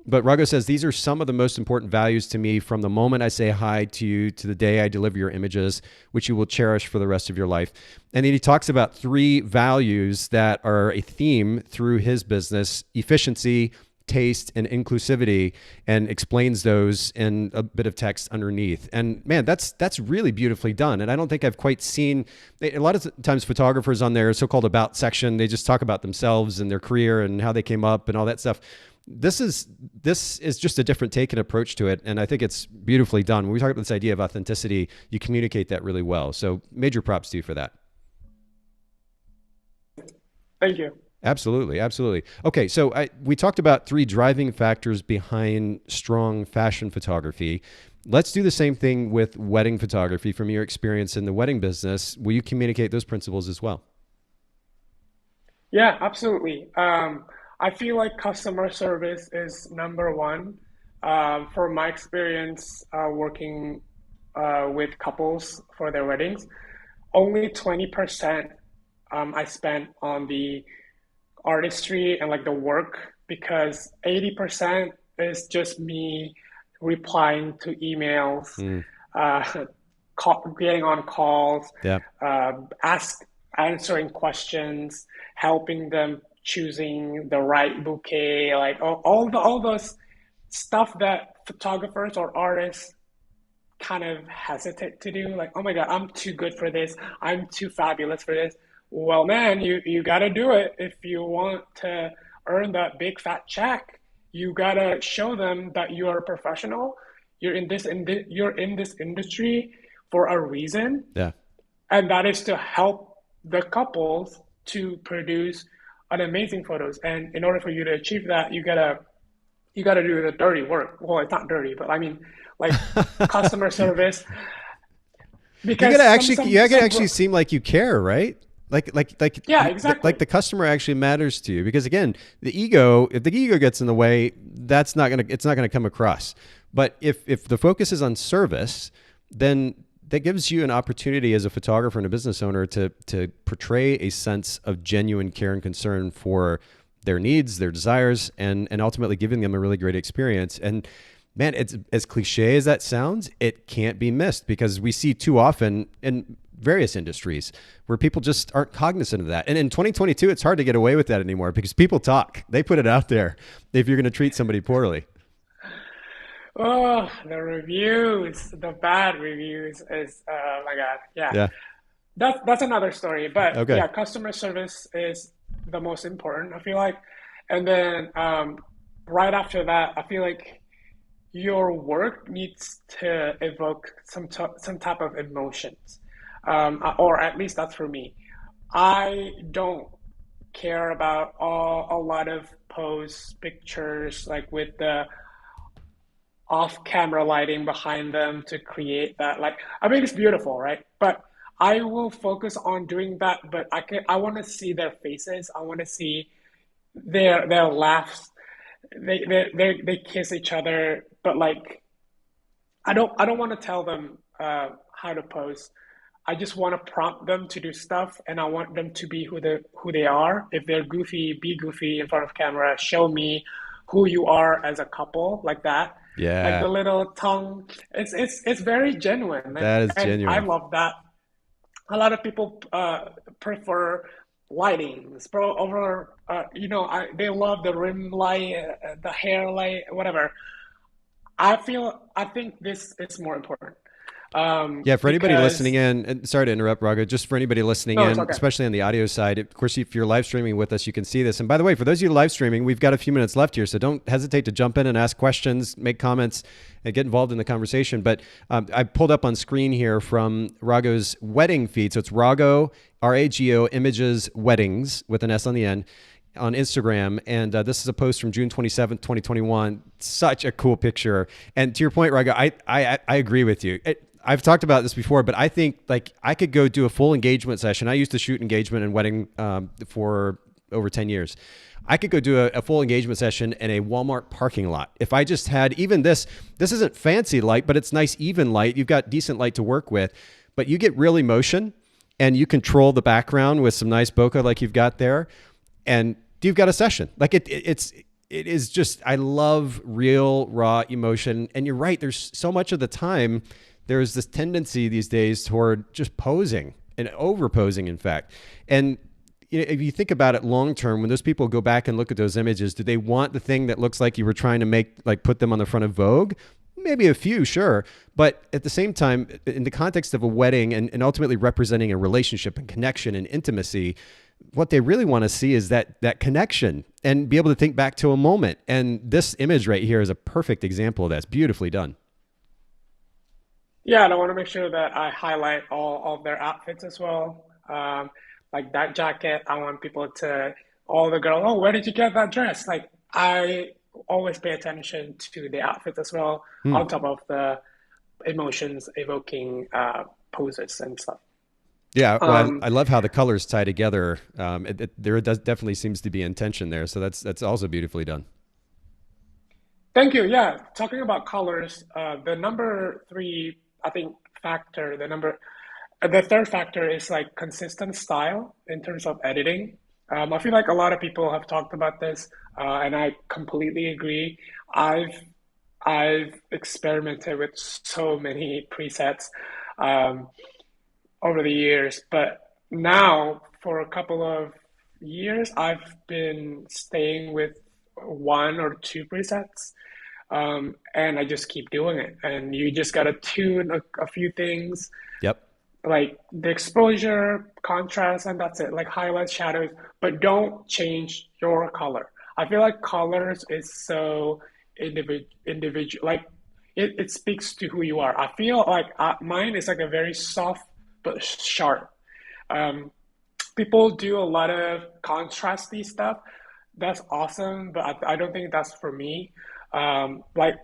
But Rago says, these are some of the most important values to me from the moment I say hi to you to the day I deliver your images, which you will cherish for the rest of your life. And then he talks about 3 values that are a theme through his business: efficiency, taste, and inclusivity, and explains those in a bit of text underneath. And man, that's really beautifully done. And I don't think I've quite seen, a lot of times photographers on their so-called about section, they just talk about themselves and their career and how they came up and all that stuff. This is just a different take and approach to it, and I think it's beautifully done. When we talk about this idea of authenticity, you communicate that really well. So major props to you for that. Thank you. Absolutely, absolutely. Okay, so we talked about 3 driving factors behind strong fashion photography. Let's do the same thing with wedding photography. From your experience in the wedding business, will you communicate those principles as well? Yeah, absolutely. I feel like customer service is number one. For my experience working with couples for their weddings, only 20% I spent on the artistry and like the work, because 80% is just me replying to emails, Mm, getting on calls, yeah. uh, ask answering questions, helping them choosing the right bouquet, like all those stuff that photographers or artists kind of hesitate to do. Like, oh my God, I'm too good for this. I'm too fabulous for this. Well, man, you gotta do it if you want to earn that big fat check. You gotta show them that you are a professional. You're in this industry for a reason, Yeah. and that is to help the couples to produce an amazing photos. And in order for you to achieve that, you gotta do the dirty work. Well, it's not dirty, but I mean, like customer service, You gotta because actually, you gotta actually seem like you care, right? yeah, Like exactly. the customer actually matters to you, because again, the ego, if the ego gets in the way, it's not gonna come across. But if the focus is on service, then that gives you an opportunity as a photographer and a business owner to portray a sense of genuine care and concern for their needs, their desires, and ultimately giving them a really great experience. And man, it's as cliche as that sounds, it can't be missed, because we see too often in various industries where people just aren't cognizant of that. And in 2022, it's hard to get away with that anymore, because people talk, they put it out there if you're going to treat somebody poorly. Oh, the reviews, the bad reviews is, my God, yeah. Yeah. That's another story. But Okay. yeah, customer service is the most important, I feel like. And then right after that, I feel like your work needs to evoke some type of emotions, or at least that's for me. I don't care about a lot of pose pictures like with the off camera lighting behind them to create that. Like, I mean, it's beautiful, right? But I will focus on doing that, but I want to see their faces. I want to see their laughs, they kiss each other, but like I don't want to tell them how to pose. I just want to prompt them to do stuff, and I want them to be who they are. If they're goofy, be goofy in front of camera. Show me who you are as a couple, like that. Like Yeah, the little tongue. It's very genuine, that is and I genuine. love that. A lot of people prefer lightings, bro, over they love the rim light, the hair light, whatever. I think this is more important. Yeah, for anybody listening Because in, and sorry to interrupt, Rago, just for anybody listening no, it's in, okay. especially on the audio side, of course, if you're live streaming with us, you can see this. And by the way, for those of you live streaming, we've got a few minutes left here, so don't hesitate to jump in and ask questions, make comments, and get involved in the conversation. But I pulled up on screen here from Rago's wedding feed. So it's Rago, Rago Images Weddings with an S on the end on Instagram. And this is a post from June 27th, 2021. Such a cool picture. And to your point, Rago, I agree with you. I've talked about this before, but I think like I could go do a full engagement session. I used to shoot engagement and wedding for over 10 years. I could go do a full engagement session in a Walmart parking lot. If I just had even this isn't fancy light, but it's nice, even light. You've got decent light to work with, but you get real emotion and you control the background with some nice bokeh like you've got there. And you've got a session. Like it is just, I love real raw emotion. And you're right. There's so much of the time, there's this tendency these days toward just posing and over posing, in fact. And if you think about it long term, when those people go back and look at those images, do they want the thing that looks like you were trying to make, like put them on the front of Vogue? Maybe a few, sure. But at the same time, in the context of a wedding and ultimately representing a relationship and connection and intimacy, what they really want to see is that connection and be able to think back to a moment. And this image right here is a perfect example of that. It's beautifully done. Yeah, and I want to make sure that I highlight all of their outfits as well. Like that jacket, I want people to, all the girls, oh, where did you get that dress? Like, I always pay attention to the outfits as well, Hmm. on top of the emotions evoking poses and stuff. Yeah, well, I Um, love how the colors tie together. There does definitely seems to be intention there, so that's also beautifully done. Thank you. Yeah, talking about colors, the number three, I think, factor, the third factor is like consistent style in terms of editing. I feel like a lot of people have talked about this, and I completely agree. I've I've experimented with so many presets um, over the years, but now for a couple of years, I've been staying with one or two presets, and I just keep doing it. And you just gotta tune a few things, Yep. like the exposure, contrast, and that's it. Like highlights, shadows, but don't change your color. I feel like colors is so individual. Like it speaks to who you are. I feel like mine is like a very soft but sharp. Um, People do a lot of contrasty stuff. That's awesome, but I don't think that's for me. Like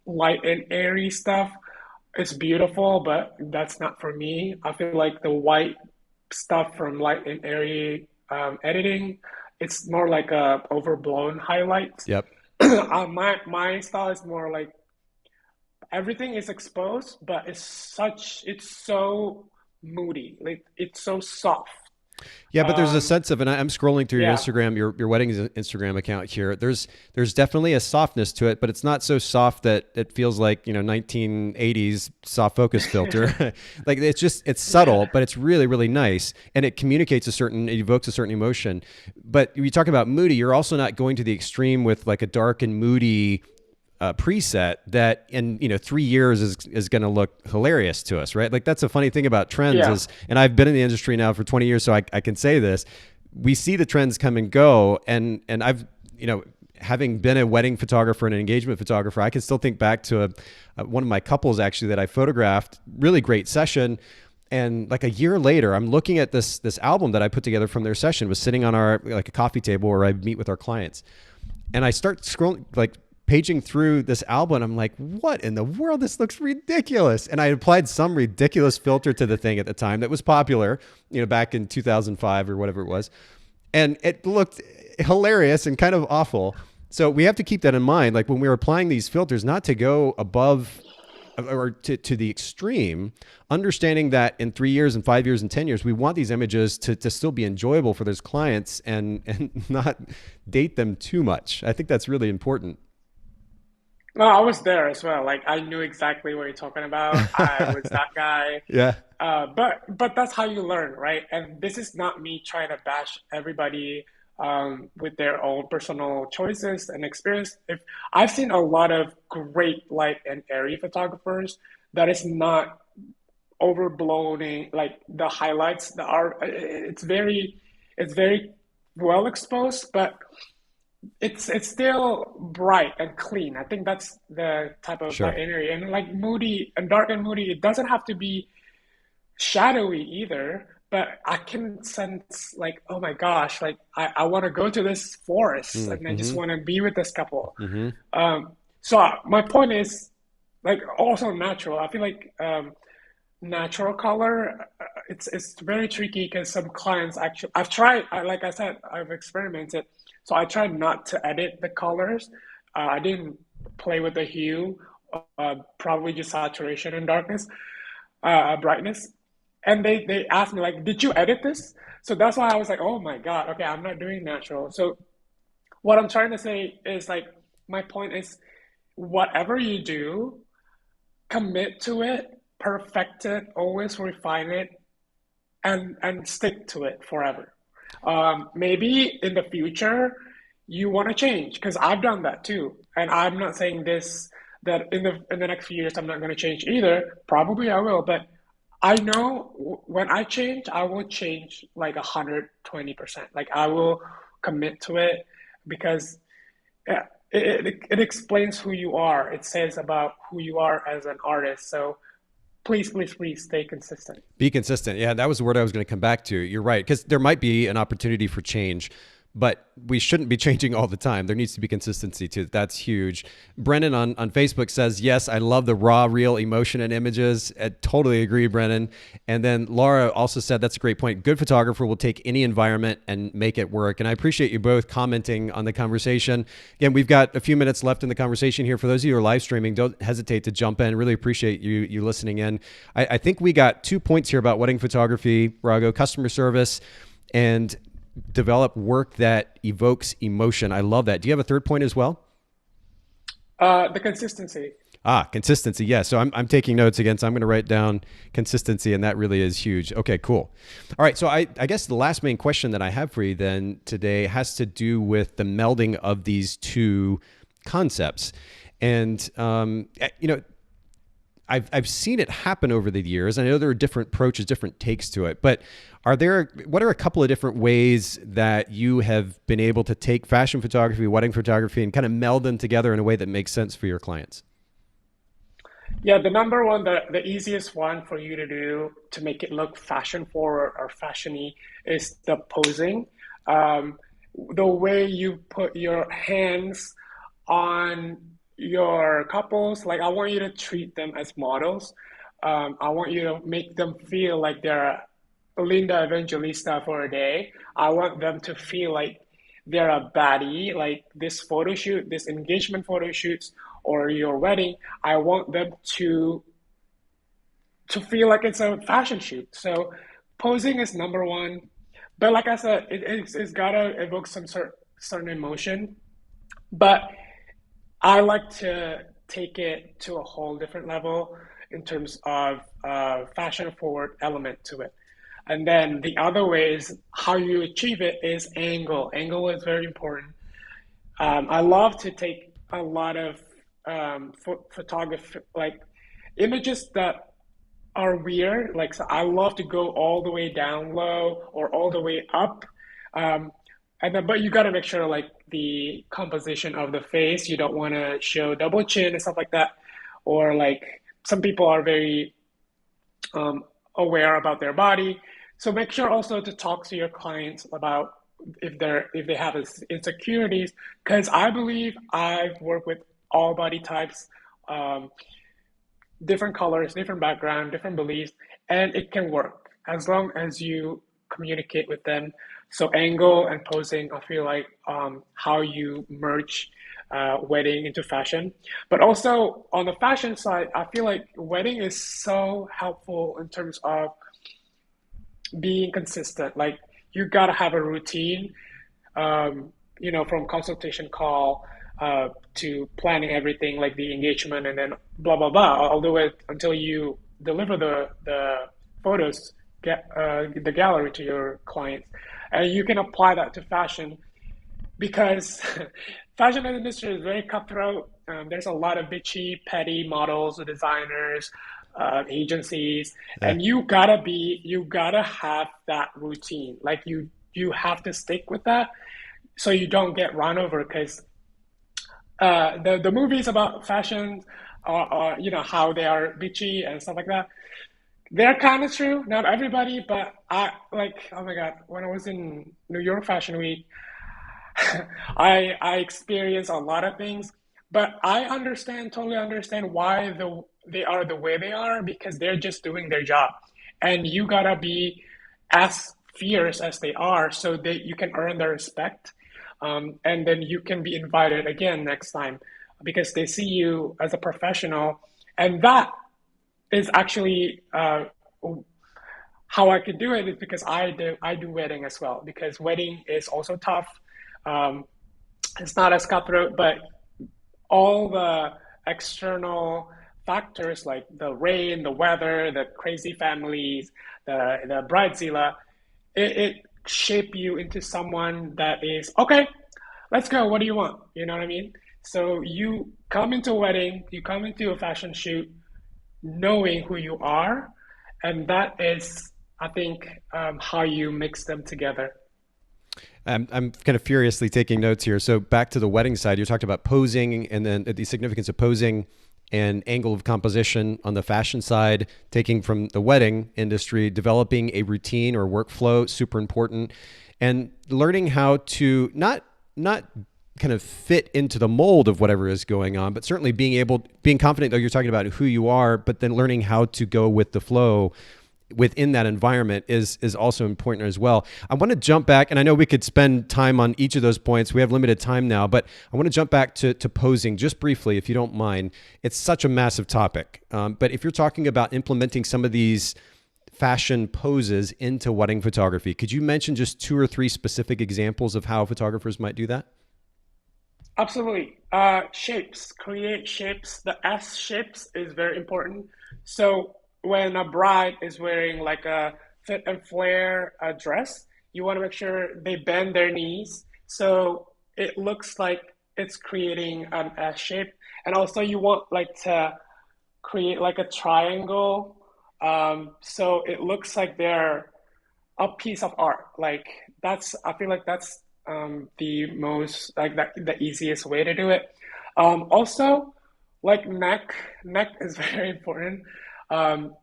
light and airy stuff, it's beautiful, but that's not for me. I feel like the white stuff from light and airy editing, it's more like a overblown highlight. Yep. My style is more like everything is exposed, but it's so moody. Like it's so soft. Yeah, but there's a Um, sense of, and I'm scrolling through your yeah, Instagram, your wedding's Instagram account here. There's definitely a softness to it, but it's not so soft that it feels like 1980s soft focus filter. Like it's subtle, yeah. but it's really really nice, and it evokes a certain emotion. But you talk about moody, you're also not going to the extreme with like a dark and moody preset that in 3 years is going to look hilarious to us, right? Like that's a funny thing about trends Yeah. is, and I've been in the industry now for 20 years, so I can say this: we see the trends come and go, and I've having been a wedding photographer and an engagement photographer, I can still think back to one of my couples actually that I photographed, really great session. And like a year later, I'm looking at this album that I put together from their session, was sitting on our like a coffee table where I meet with our clients, and I start scrolling, like paging through this album. And I'm like, what in the world? This looks ridiculous. And I applied some ridiculous filter to the thing at the time that was popular, back in 2005 or whatever it was. And hilarious and kind of awful. So we have to keep that in mind. Like when we're applying these filters, not to go above or to the extreme, understanding that in 3 years and 5 years and 10 years, we want these images to still be enjoyable for those clients and not date them too much. I think that's really important. No, I was there as well. Like I knew exactly what you're talking about. I was that guy. Yeah, But that's how you learn, right? And this is not me trying to bash everybody with their own personal choices and experience. If I've seen a lot of great light and airy photographers that is not overblown, like the highlights, the art. It's very well exposed, but it's still bright and clean. I think that's the type of light sure. and airy and like moody and dark and moody. It doesn't have to be shadowy either, but I can sense like, oh my gosh, like I want to go to this forest and I just Mm-hmm. want to be with this couple. Mm-hmm. So my point is like also natural. I feel like natural color, it's very tricky because some clients actually, I've tried, like I said, I've experimented. So I tried not to edit the colors. I didn't play with the hue, probably just saturation and darkness, brightness. And they asked me like, did you edit this? So that's why I was like, oh my God, okay, I'm not doing natural. So what I'm trying to say is like, my point is whatever you do, commit to it, perfect it, always refine it, and stick to it forever. Maybe in the future you want to change because I've done that too, and I'm not saying this that in the next few years I'm not going to change either. Probably I will, but I know when I change, I will change like 120%. Like I will commit to it because it explains who you are. It says about who you are as an artist. So please, please, please stay consistent. Be consistent. Yeah, that was the word I was going to come back to. You're right, because there might be an opportunity for change, but we shouldn't be changing all the time. There needs to be consistency too. That's huge. Brennan on Facebook says, yes, I love the raw, real emotion and images. I totally agree, Brennan. And then Laura also said, that's a great point. Good photographer will take any environment and make it work. And I appreciate you both commenting on the conversation. Again, we've got a few minutes left in the conversation here. For those of you who are live streaming, don't hesitate to jump in. Really appreciate you listening in. I think we got 2 points here about wedding photography, Rago: customer service and develop work that evokes emotion. I love that. Do you have a third point as well? The consistency. Consistency. Yeah. So I'm taking notes again. So I'm going to write down consistency, and that really is huge. Okay, cool. All right. So I guess the last main question that I have for you then today has to do with the melding of these two concepts. And, I've seen it happen over the years. I know there are different approaches, different takes to it, but what are a couple of different ways that you have been able to take fashion photography, wedding photography, and kind of meld them together in a way that makes sense for your clients? Yeah, the number one, the easiest one for you to do to make it look fashion forward or fashiony is the posing. Um, the way you put your hands on your couples, like I want you to treat them as models. I want you to make them feel like they're Linda Evangelista for a day. I want them to feel like they're a baddie, like this photo shoot, this engagement photo shoots, or your wedding. I want them to feel like it's a fashion shoot. So posing is number one. But like I said, it's gotta evoke some certain emotion. But I like to take it to a whole different level in terms of fashion forward element to it. And then the other way is how you achieve it is angle. Angle is very important. I love to take a lot of photography, like images that are weird. Like so I love to go all the way down low or all the way up. Um, and then, but you got to make sure like the composition of the face. You don't want to show double chin and stuff like that. Or like some people are very aware about their body. So make sure also to talk to your clients about if they have insecurities, because I believe I've worked with all body types, um, different colors, different background, different beliefs, and it can work as long as you communicate with them. So angle and posing, I feel like how you merge wedding into fashion. But also on the fashion side, I feel like wedding is so helpful in terms of being consistent. Like you gotta have a routine, from consultation call to planning everything, like the engagement, and then blah blah blah. I'll do it until you deliver the photos, get the gallery to your clients, and you can apply that to fashion because fashion industry is very cutthroat. There's a lot of bitchy, petty models, designers, agencies, Yeah. and you gotta have that routine. Like you have to stick with that so you don't get run over because the movies about fashion are how they are bitchy and stuff like that. They're kind of true, not everybody, but I like, oh my God, when I was in New York Fashion Week, I experience a lot of things, but I totally understand why they are the way they are because they're just doing their job, and you gotta be as fierce as they are so that you can earn their respect, and then you can be invited again next time because they see you as a professional, and that is actually how I could do it is because I do wedding as well because wedding is also tough. Um, it's not as cutthroat, but all the external factors like the rain, the weather, the crazy families, the bridezilla, it shape you into someone that is okay. Let's go. What do you want? You know what I mean? So you come into a wedding, you come into a fashion shoot, knowing who you are, and that is, I think, how you mix them together. I'm kind of furiously taking notes here. So back to the wedding side, you talked about posing and then the significance of posing and angle of composition on the fashion side, taking from the wedding industry, developing a routine or workflow, super important, and learning how to not kind of fit into the mold of whatever is going on, but certainly being confident, though you're talking about who you are, but then learning how to go with the flow within that environment is also important as well. I want to jump back, and I know we could spend time on each of those points. We have limited time now, but I want to jump back to posing just briefly, if you don't mind. It's such a massive topic, but if you're talking about implementing some of these fashion poses into wedding photography, could you mention just two or three specific examples of how photographers might do that? Absolutely. Shapes, create shapes. The S shapes is very important. So when a bride is wearing like a fit and flare dress, you want to make sure they bend their knees so it looks like it's creating an S shape. And also you want like to create like a triangle, so it looks like they're a piece of art. Like I feel like that's the most like the easiest way to do it. Also, like neck is very important. Um,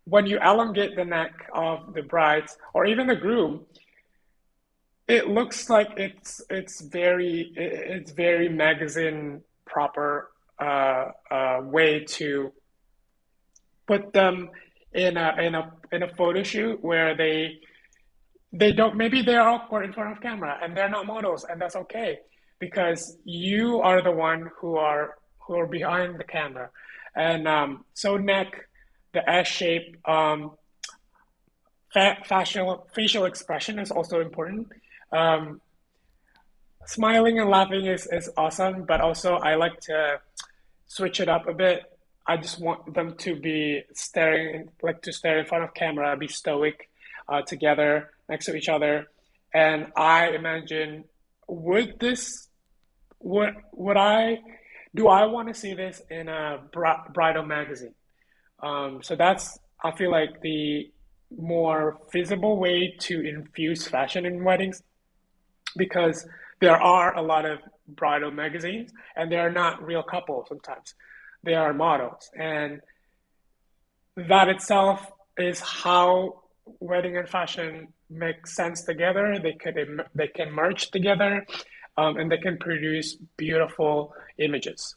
when you elongate the neck of the brides or even the groom, it looks like it's very magazine proper way to put them in a photo shoot where they don't, maybe they're awkward in front of camera and they're not models, and that's okay because you are the one who are behind the camera. And so neck, the S shape, facial expression is also important. um, Smiling and laughing is awesome, but also I like to switch it up a bit. I just want them to be staring, like to stare in front of camera, be stoic, together next to each other. And I imagine, would this, would I, do I want to see this in a bridal magazine? So that's, I feel like the more feasible way to infuse fashion in weddings because there are a lot of bridal magazines and they are not real couples sometimes. They are models. And that itself is how wedding and fashion make sense together. They can merge together, and they can produce beautiful images.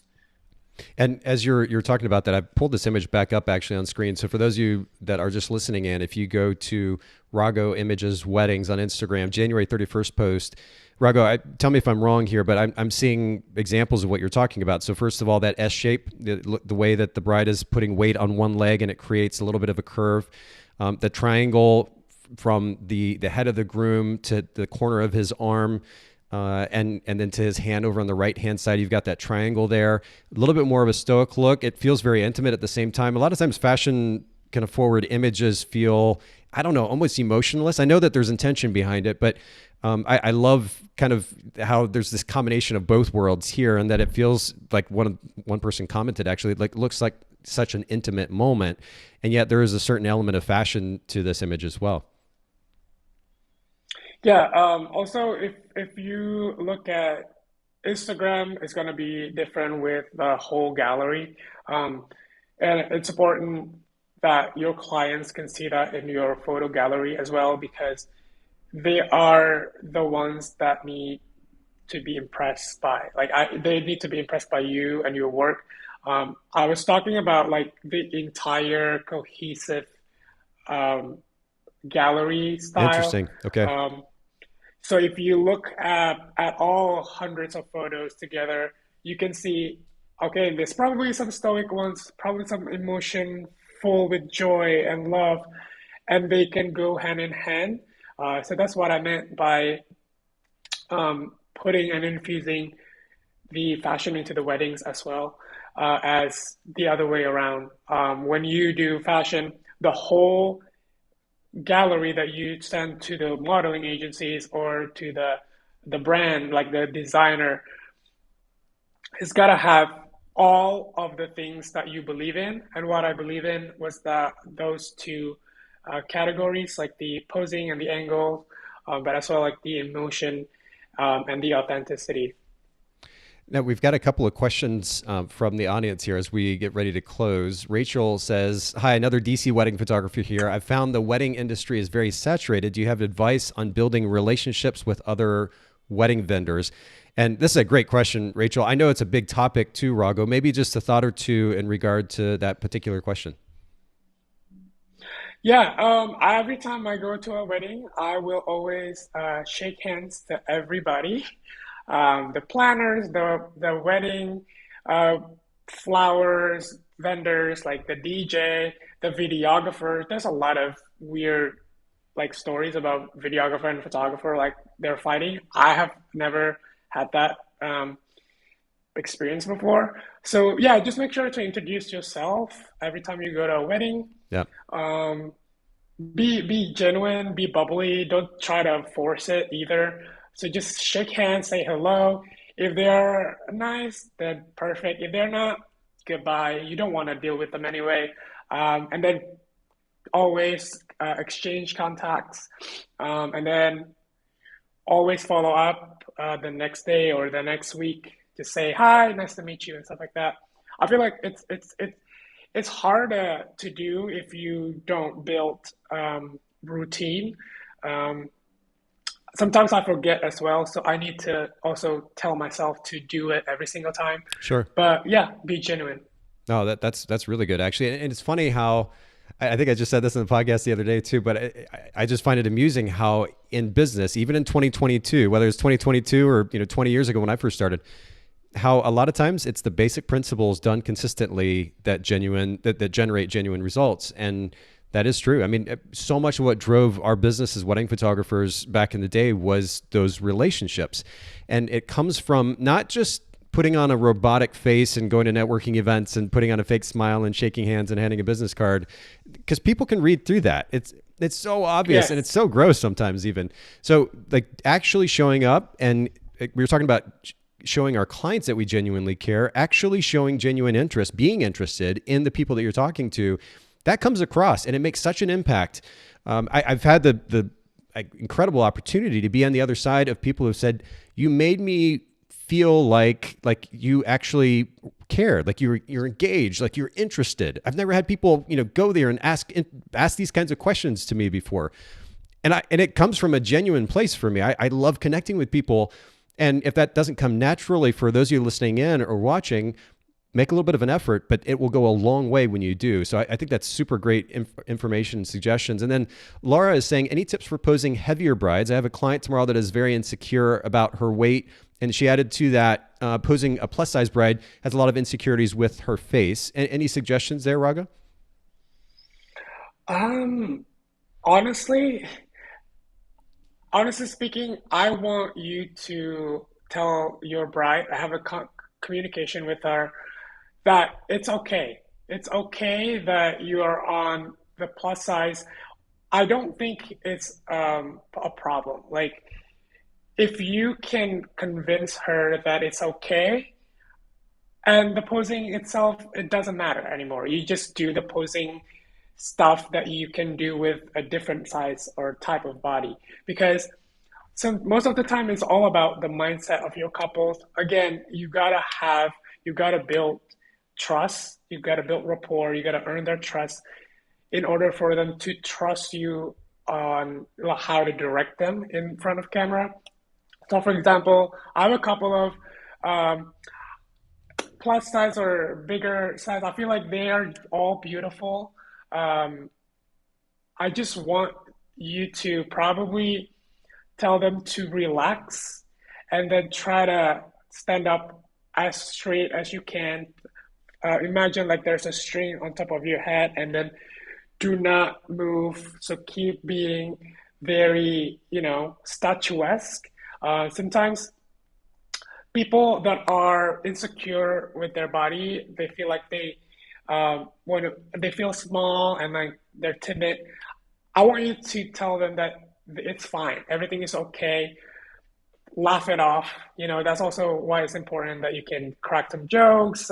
And as you're talking about that, I pulled this image back up actually on screen. So for those of you that are just listening in, if you go to Rago Images Weddings on Instagram, January 31st post, Rago, tell me if I'm wrong here, but I'm seeing examples of what you're talking about. So first of all, that S shape, the way that the bride is putting weight on one leg and it creates a little bit of a curve. The triangle from the head of the groom to the corner of his arm, and then to his hand over on the right hand side, you've got that triangle there. A little bit more of a stoic look. It feels very intimate at the same time. A lot of times fashion kind of forward images feel, I don't know, almost emotionless. I know that there's intention behind it, but I love kind of how there's this combination of both worlds here, and that it feels like one person commented actually, like looks like such an intimate moment, and yet there is a certain element of fashion to this image as well. Yeah. Also, if you look at Instagram, it's going to be different with the whole gallery, and it's important that your clients can see that in your photo gallery as well, because they are the ones that need to be impressed by. They need to be impressed by you and your work. I was talking about like the entire cohesive um, gallery style. Interesting. Okay. So if you look at all hundreds of photos together, you can see, okay, there's probably some stoic ones, probably some emotion full with joy and love, and they can go hand in hand. So that's what I meant by putting and infusing the fashion into the weddings as well as the other way around. When you do fashion, the whole gallery that you send to the modeling agencies or to the brand, like the designer, has got to have all of the things that you believe in. And what I believe in was that those two categories, like the posing and the angle, but as well like the emotion and the authenticity. Now, we've got a couple of questions from the audience here as we get ready to close. Rachel says, hi, another DC wedding photographer here. I've found the wedding industry is very saturated. Do you have advice on building relationships with other wedding vendors? And this is a great question, Rachel. I know it's a big topic too, Rago. Maybe just a thought or two in regard to that particular question. Yeah, every time I go to a wedding, I will always shake hands to everybody. The planners, the wedding uh, flowers vendors, like the DJ, the videographer. There's a lot of weird like stories about videographer and photographer, like they're fighting. I have never had that experience before. So yeah, just make sure to introduce yourself every time you go to a wedding. Yeah. Um, be genuine, be bubbly. Don't try to force it either. So just shake hands, say hello. If they're nice, then perfect. If they're not, goodbye. You don't want to deal with them anyway. And then always exchange contacts, and then always follow up the next day or the next week to say hi, nice to meet you, and stuff like that. I feel like it's hard to do if you don't build routine. Um, Sometimes I forget as well, so I need to also tell myself to do it every single time. Sure. But yeah, be genuine. No, that's really good actually, and it's funny how I think I just said this in the podcast the other day too, but I just find it amusing how in business, even in 2022, whether it's 2022 or 20 years ago when I first started, how a lot of times it's the basic principles done consistently that generate genuine results. And that is true. I mean, so much of what drove our business as wedding photographers back in the day was those relationships. And it comes from not just putting on a robotic face and going to networking events and putting on a fake smile and shaking hands and handing a business card, because people can read through that. It's so obvious, Yes. and it's so gross sometimes even. So like actually showing up, and we were talking about showing our clients that we genuinely care, actually showing genuine interest, being interested in the people that you're talking to, that comes across, and it makes such an impact. I've had the incredible opportunity to be on the other side of people who've said, you made me feel like you actually cared, like you're engaged, like you're interested. I've never had people, go there and ask these kinds of questions to me before. And it comes from a genuine place for me. I love connecting with people. And if that doesn't come naturally for those of you listening in or watching, make a little bit of an effort, but it will go a long way when you do. So I think that's super great information and suggestions. And then Laura is saying, any tips for posing heavier brides? I have a client tomorrow that is very insecure about her weight. And she added to that, posing a plus size bride has a lot of insecurities with her face. Any suggestions there, Raga? Um, honestly, honestly speaking, I want you to tell your bride, I have a communication with her that it's okay. It's okay that you are on the plus size. I don't think it's a problem. Like, if you can convince her that it's okay, and the posing itself, it doesn't matter anymore. You just do the posing stuff that you can do with a different size or type of body. Because so most of the time it's all about the mindset of your couples. Again, you gotta build trust, you gotta build rapport, you gotta earn their trust in order for them to trust you on how to direct them in front of camera. So, for example, I have a couple of um, plus size or bigger size. I feel like they are all beautiful. Um, I just want you to probably tell them to relax and then try to stand up as straight as you can. Imagine like there's a string on top of your head and then do not move. So keep being very, statuesque. Sometimes people that are insecure with their body, they feel like they feel small and like they're timid. I want you to tell them that it's fine, everything is okay. Laugh it off. That's also why it's important that you can crack some jokes.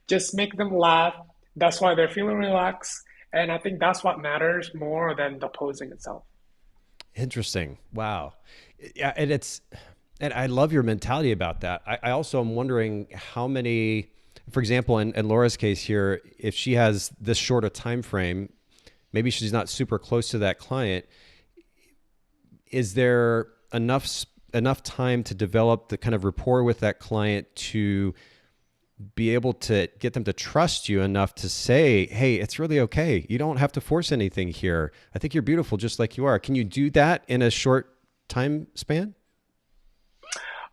Just make them laugh. That's why they're feeling relaxed, and I think that's what matters more than the posing itself. Interesting. Wow. Yeah, and I love your mentality about that. I also am wondering how many, for example, in Laura's case here, if she has this short a time frame, maybe she's not super close to that client. Is there enough time to develop the kind of rapport with that client to be able to get them to trust you enough to say, hey, it's really okay. You don't have to force anything here. I think you're beautiful just like you are. Can you do that in a short time span?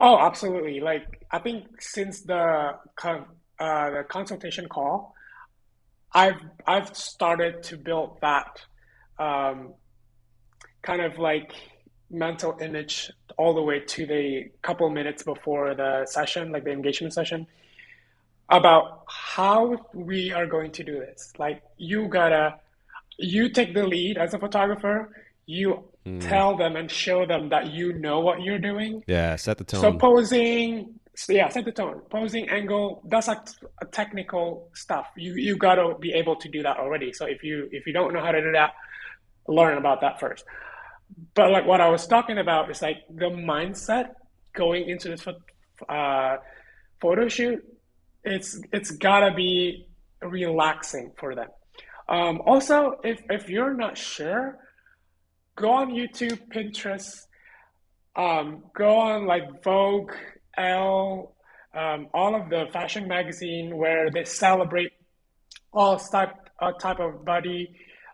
Oh, absolutely. Like I think since the consultation call, I've started to build that um, kind of like mental image all the way to the couple minutes before the session, like the engagement session, about how we are going to do this. Like you take the lead as a photographer, you Mm, tell them and show them that you know what you're doing. yeah, set the So tone. posing, so yeah, set the tone. Posing angle, that's like a technical stuff. You gotta be able to do that already. So if you don't know how to do that, learn about that first. But like what I was talking about is like the mindset going into this uh, photo shoot. It's gotta be relaxing for them. Also, if you're not sure, go on YouTube, Pinterest, go on like Vogue, Elle, all of the fashion magazine where they celebrate all type of body,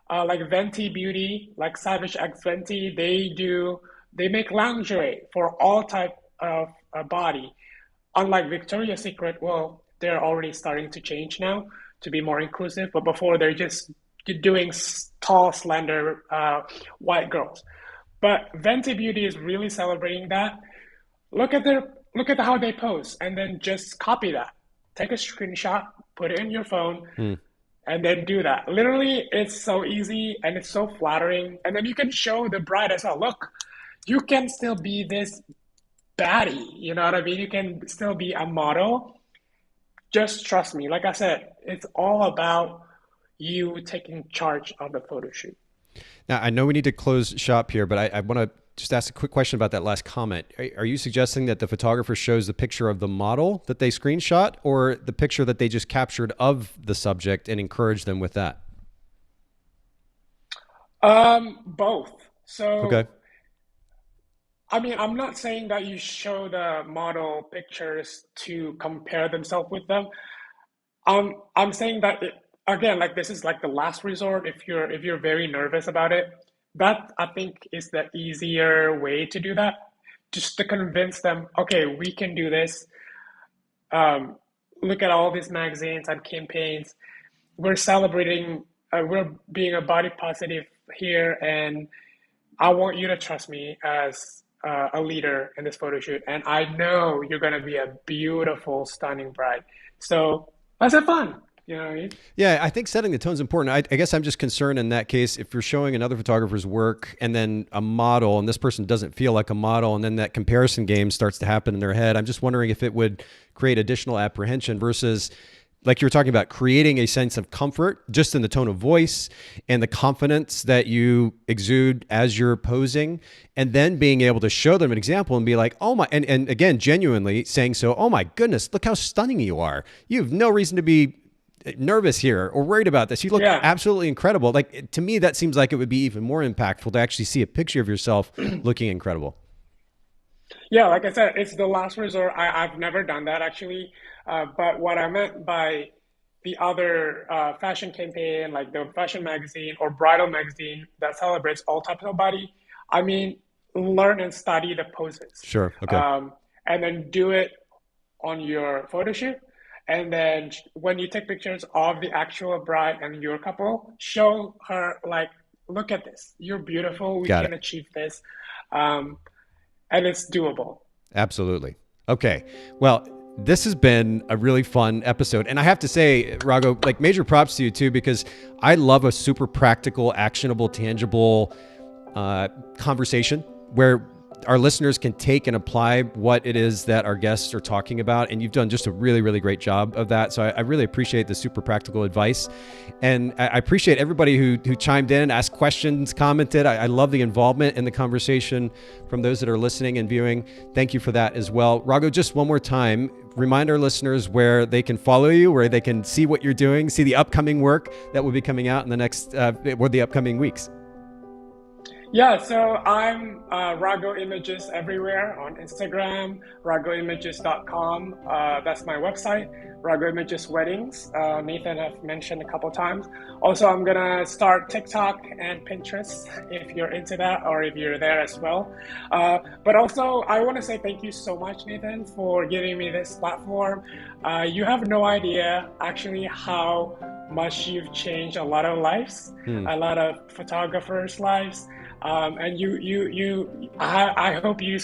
like Venti Beauty, like Savage X Venti. They make lingerie for all type of body. Unlike Victoria's Secret, well, they're already starting to change now to be more inclusive, but before they're just doing tall, slender white girls. But Venti Beauty is really celebrating that. Look at how they pose, and then just copy that. Take a screenshot, put it in your phone, Hmm. and then do that. Literally, it's so easy and it's so flattering. And then you can show the bride as well. Look, you can still be this baddie. You know what I mean? You can still be a model. Just trust me. Like I said, it's all about you taking charge of the photo shoot. Now, I know we need to close shop here, but I want to just ask a quick question about that last comment. Are you suggesting that the photographer shows the picture of the model that they screenshot or the picture that they just captured of the subject and encourage them with that? Both. Okay. So, I mean, I'm not saying that you show the model pictures to compare themselves with them. I'm saying that again, like this is like the last resort if you're very nervous about it. That I think is the easier way to do that. Just to convince them, okay, we can do this. Um, Look at all these magazines and campaigns. We're celebrating, we're being a body positive here, and I want you to trust me as a leader in this photo shoot. And I know you're going to be a beautiful, stunning bride. So let's have fun. You know what I mean? Yeah, I think setting the tone is important. I guess I'm just concerned in that case if you're showing another photographer's work and then a model, and this person doesn't feel like a model, and then that comparison game starts to happen in their head. I'm just wondering if it would create additional apprehension versus, like you were talking about, creating a sense of comfort just in the tone of voice and the confidence that you exude as you're posing, and then being able to show them an example and be like, oh my, and again, genuinely saying so, oh my goodness, look how stunning you are. You have no reason to be nervous here or worried about this. You look Yeah. absolutely incredible. Like, to me, that seems like it would be even more impactful to actually see a picture of yourself looking incredible. Yeah, like I said, it's the last resort. I've never done that actually. But what I meant by the other fashion campaign, like the fashion magazine or bridal magazine that celebrates all types of body, I mean, learn and study the poses. Sure. Okay. Um, and then do it on your photo shoot. And then when you take pictures of the actual bride and your couple, show her like, look at this. You're beautiful. We Got can it. achieve this. Um, and it's doable. Absolutely. Okay. Well, this has been a really fun episode. And I have to say, Rago, like, major props to you too, because I love a super practical, actionable, tangible conversation where our listeners can take and apply what it is that our guests are talking about. And you've done just a really, really great job of that. So I really appreciate the super practical advice. And I appreciate everybody who chimed in, asked questions, commented. I love the involvement in the conversation from those that are listening and viewing. Thank you for that as well. Rago, just one more time, remind our listeners where they can follow you, where they can see what you're doing, see the upcoming work that will be coming out in the next, or the upcoming weeks. Yeah, so I'm Rago Images everywhere on Instagram, ragoimages.com. That's my website, Rago Images Weddings. Nathan have mentioned a couple times. Also, I'm gonna start TikTok and Pinterest if you're into that or if you're there as well. But also, I want to say thank you so much, Nathan, for giving me this platform. You have no idea actually how much you've changed a lot of lives, a lot of photographers' lives. And I hope you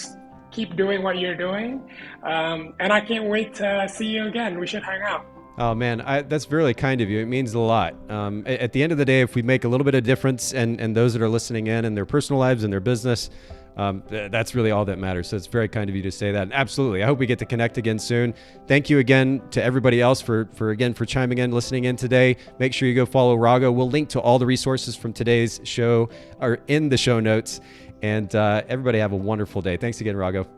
keep doing what you're doing. And I can't wait to see you again. We should hang out. Oh man, that's really kind of you. It means a lot. At the end of the day, if we make a little bit of difference and those that are listening in their personal lives and their business, that's really all that matters. So it's very kind of you to say that. And absolutely. I hope we get to connect again soon. Thank you again to everybody else for chiming in, listening in today. Make sure you go follow Rago. We'll link to all the resources from today's show are in the show notes. And everybody have a wonderful day. Thanks again, Rago.